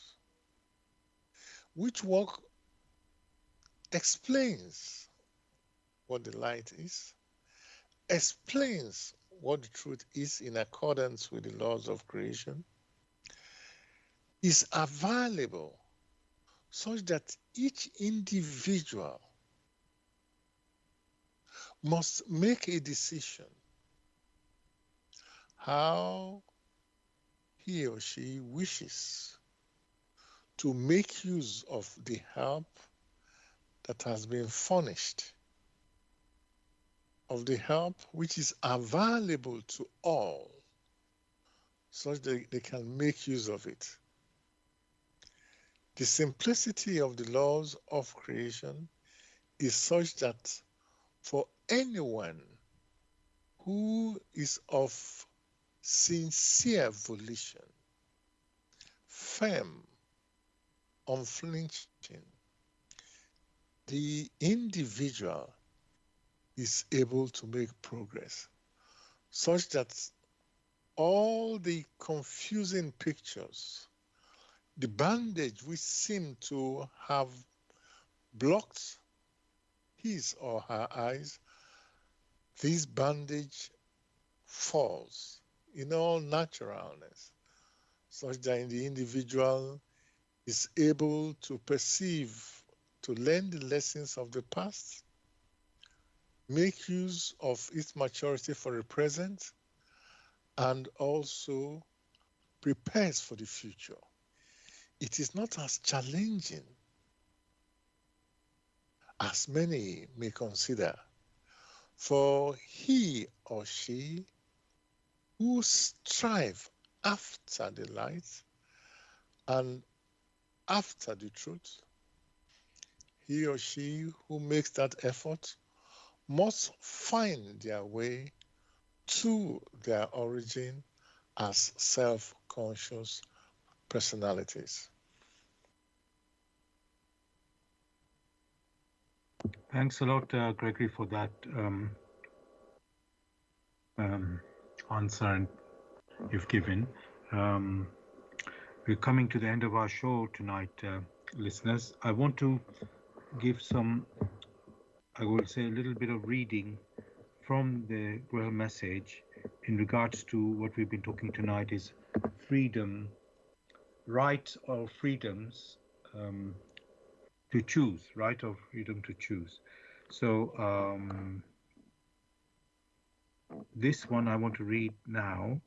which walk explains what the light is, explains what the truth is in accordance with the laws of creation, is available such that each individual must make a decision how he or she wishes to make use of the help that has been furnished, of the help which is available to all, such that they can make use of it. The simplicity of the laws of creation is such that for anyone who is of sincere volition, firm, unflinching, the individual is able to make progress, such that all the confusing pictures, the bandage which seem to have blocked his or her eyes, this bandage falls in all naturalness, such that the individual is able to perceive, to learn the lessons of the past, make use of its maturity for the present, and also prepares for the future. It is not as challenging as many may consider, for he or she who strive after the light and after the truth, he or she who makes that effort must find their way to their origin as self-conscious personalities. Thanks a lot, Gregory, for that um, answer you've given. We're coming to the end of our show tonight, listeners. I want to give some, I will say, a little bit of reading from the Grail Message in regards to what we've been talking tonight is freedom, rights or freedoms to choose, right or freedom to choose. So this one I want to read now.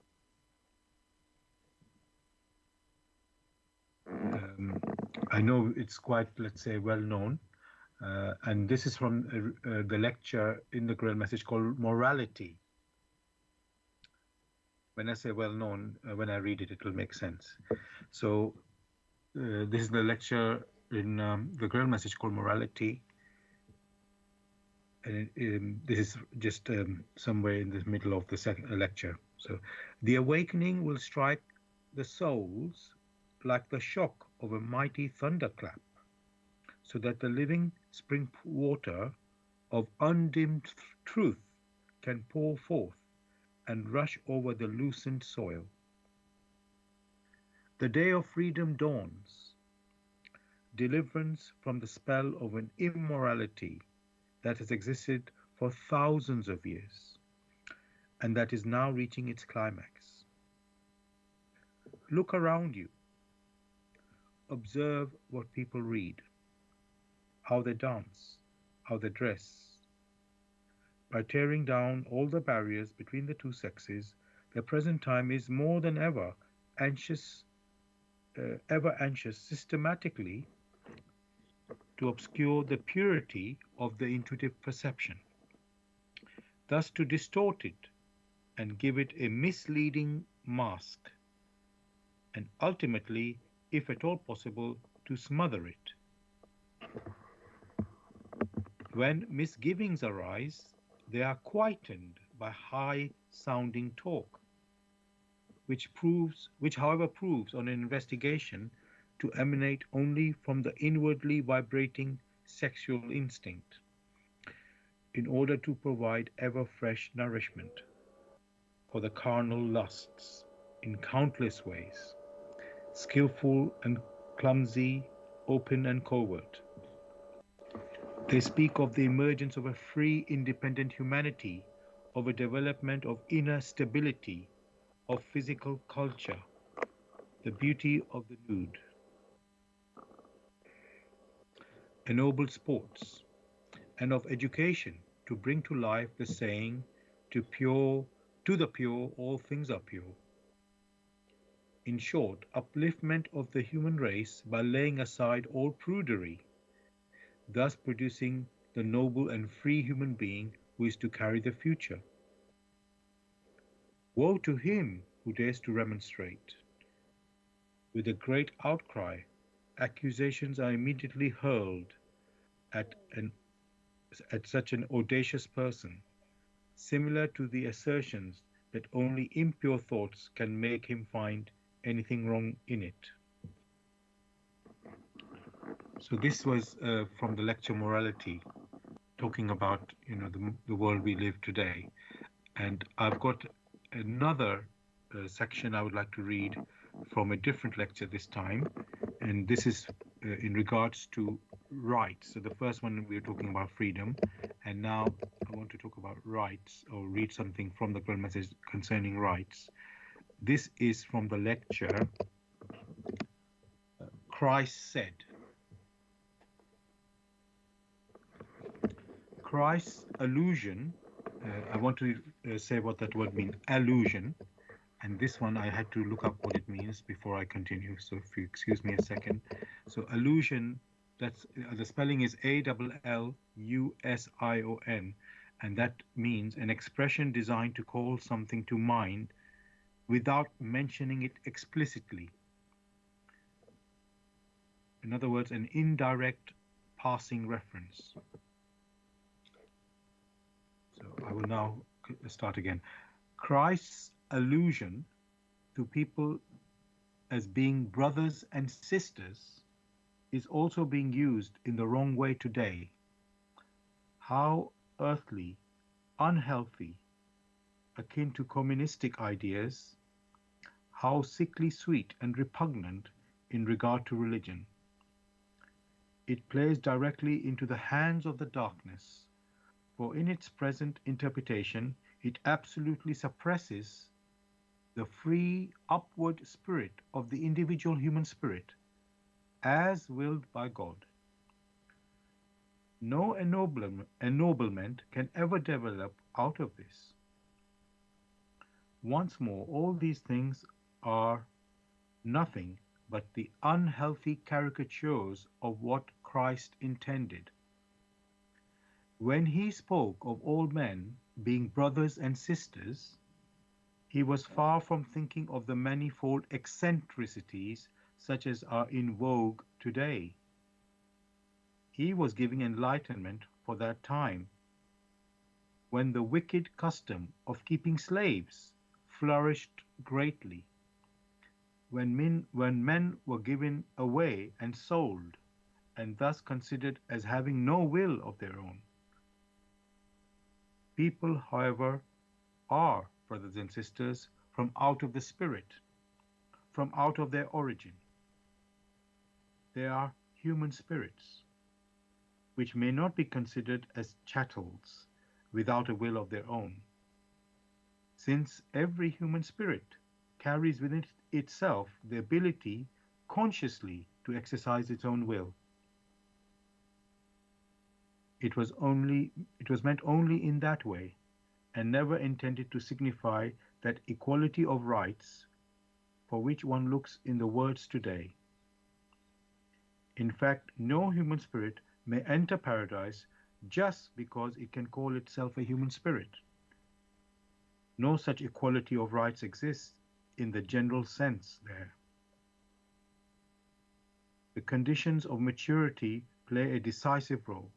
I know it's quite, let's say, well known. And this is from the lecture in the Grail Message called Morality. When I say well known, when I read it, it will make sense. So this is the lecture in the Grail Message called Morality. And this is just somewhere in the middle of the second lecture. So the awakening will strike the souls like the shock of a mighty thunderclap, so that the living spring water of undimmed truth can pour forth and rush over the loosened soil. The day of freedom dawns, deliverance from the spell of an immorality that has existed for thousands of years and that is now reaching its climax. Look around you. Observe what people read, how they dance, how they dress. By tearing down all the barriers between the two sexes, the present time is more than anxious, ever anxious systematically to obscure the purity of the intuitive perception, thus to distort it and give it a misleading mask, and ultimately, if at all possible, to smother it. When misgivings arise, they are quietened by high-sounding talk, which however proves on an investigation to emanate only from the inwardly vibrating sexual instinct, in order to provide ever fresh nourishment for the carnal lusts in countless ways, skillful and clumsy, open and covert. They speak of the emergence of a free, independent humanity, of a development of inner stability, of physical culture, the beauty of the nude, ennobled sports, and of education to bring to life the saying, to the pure, all things are pure. In short, upliftment of the human race by laying aside all prudery, thus producing the noble and free human being who is to carry the future. Woe to him who dares to remonstrate. With a great outcry, accusations are immediately hurled at, at such an audacious person, similar to the assertions that only impure thoughts can make him find anything wrong in it. So this was from the lecture Morality, talking about the world we live today, and I've got another section I would like to read from a different lecture this time, and this is in regards to rights. So the first one we were talking about freedom, and now I want to talk about rights, or read something from the Grail Message concerning rights. This is from the lecture Christ Said. Christ's allusion, I want to say what that word means, allusion, and this one I had to look up what it means before I continue, so if you excuse me a second. So allusion, that's the spelling is ALLUSION, and that means an expression designed to call something to mind without mentioning it explicitly. In other words, an indirect passing reference. So I will now start again. Christ's allusion to people as being brothers and sisters is also being used in the wrong way today. How earthly, unhealthy, akin to communistic ideas, how sickly sweet and repugnant in regard to religion. It plays directly into the hands of the darkness, for in its present interpretation, it absolutely suppresses the free upward spirit of the individual human spirit, as willed by God. No ennoblement can ever develop out of this. Once more, all these things are nothing but the unhealthy caricatures of what Christ intended. When he spoke of all men being brothers and sisters, he was far from thinking of the manifold eccentricities such as are in vogue today. He was giving enlightenment for that time, when the wicked custom of keeping slaves flourished greatly, when men were given away and sold, and thus considered as having no will of their own. People, however, are brothers and sisters, from out of the spirit, from out of their origin. They are human spirits, which may not be considered as chattels without a will of their own, since every human spirit carries within itself the ability consciously to exercise its own will. It was meant only in that way, and never intended to signify that equality of rights for which one looks in the words today. In fact, no human spirit may enter paradise just because it can call itself a human spirit. No such equality of rights exists in the general sense there. The conditions of maturity play a decisive role.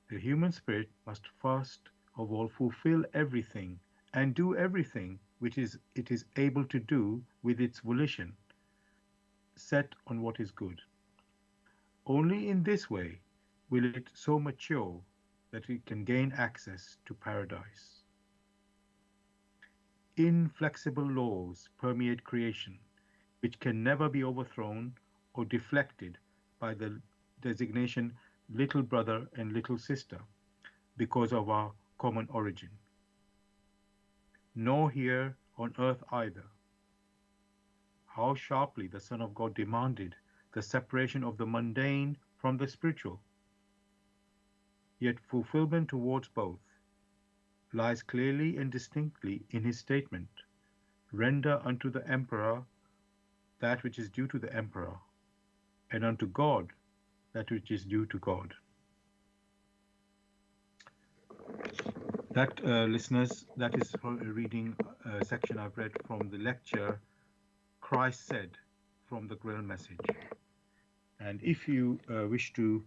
The human spirit must first of all fulfill everything and do everything which it is able to do with its volition, set on what is good. Only in this way will it so mature that it can gain access to paradise. Inflexible laws permeate creation, which can never be overthrown or deflected by the designation little brother and little sister because of our common origin. Nor here on earth either. How sharply the Son of God demanded the separation of the mundane from the spiritual. Yet fulfillment towards both lies clearly and distinctly in his statement, "Render unto the emperor that which is due to the emperor, and unto God that which is due to God." That, listeners, that is a reading section I've read from the lecture Christ Said from the Grail Message. And if you wish to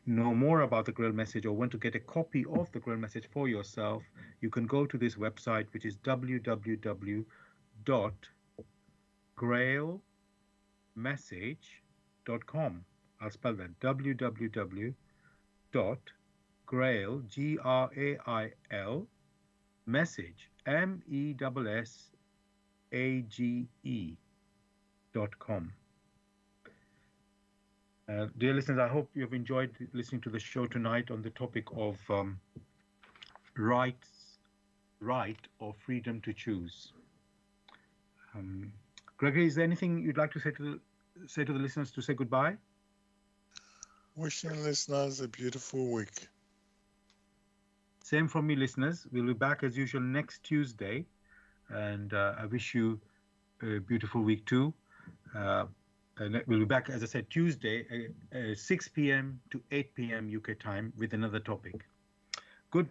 know more about the Grail Message or want to get a copy of the Grail Message for yourself, you can go to this website, which is www.grailmessage.com. I'll spell that, www.grail, Grail, message, message.com. Dear listeners, I hope you've enjoyed listening to the show tonight on the topic of right or freedom to choose. Gregory, is there anything you'd like to say to the listeners to say goodbye? Wishing listeners a beautiful week. Same from me, listeners. We'll be back as usual next Tuesday, and I wish you a beautiful week too. And we'll be back, as I said, Tuesday, 6 p.m. to 8 p.m. UK time with another topic.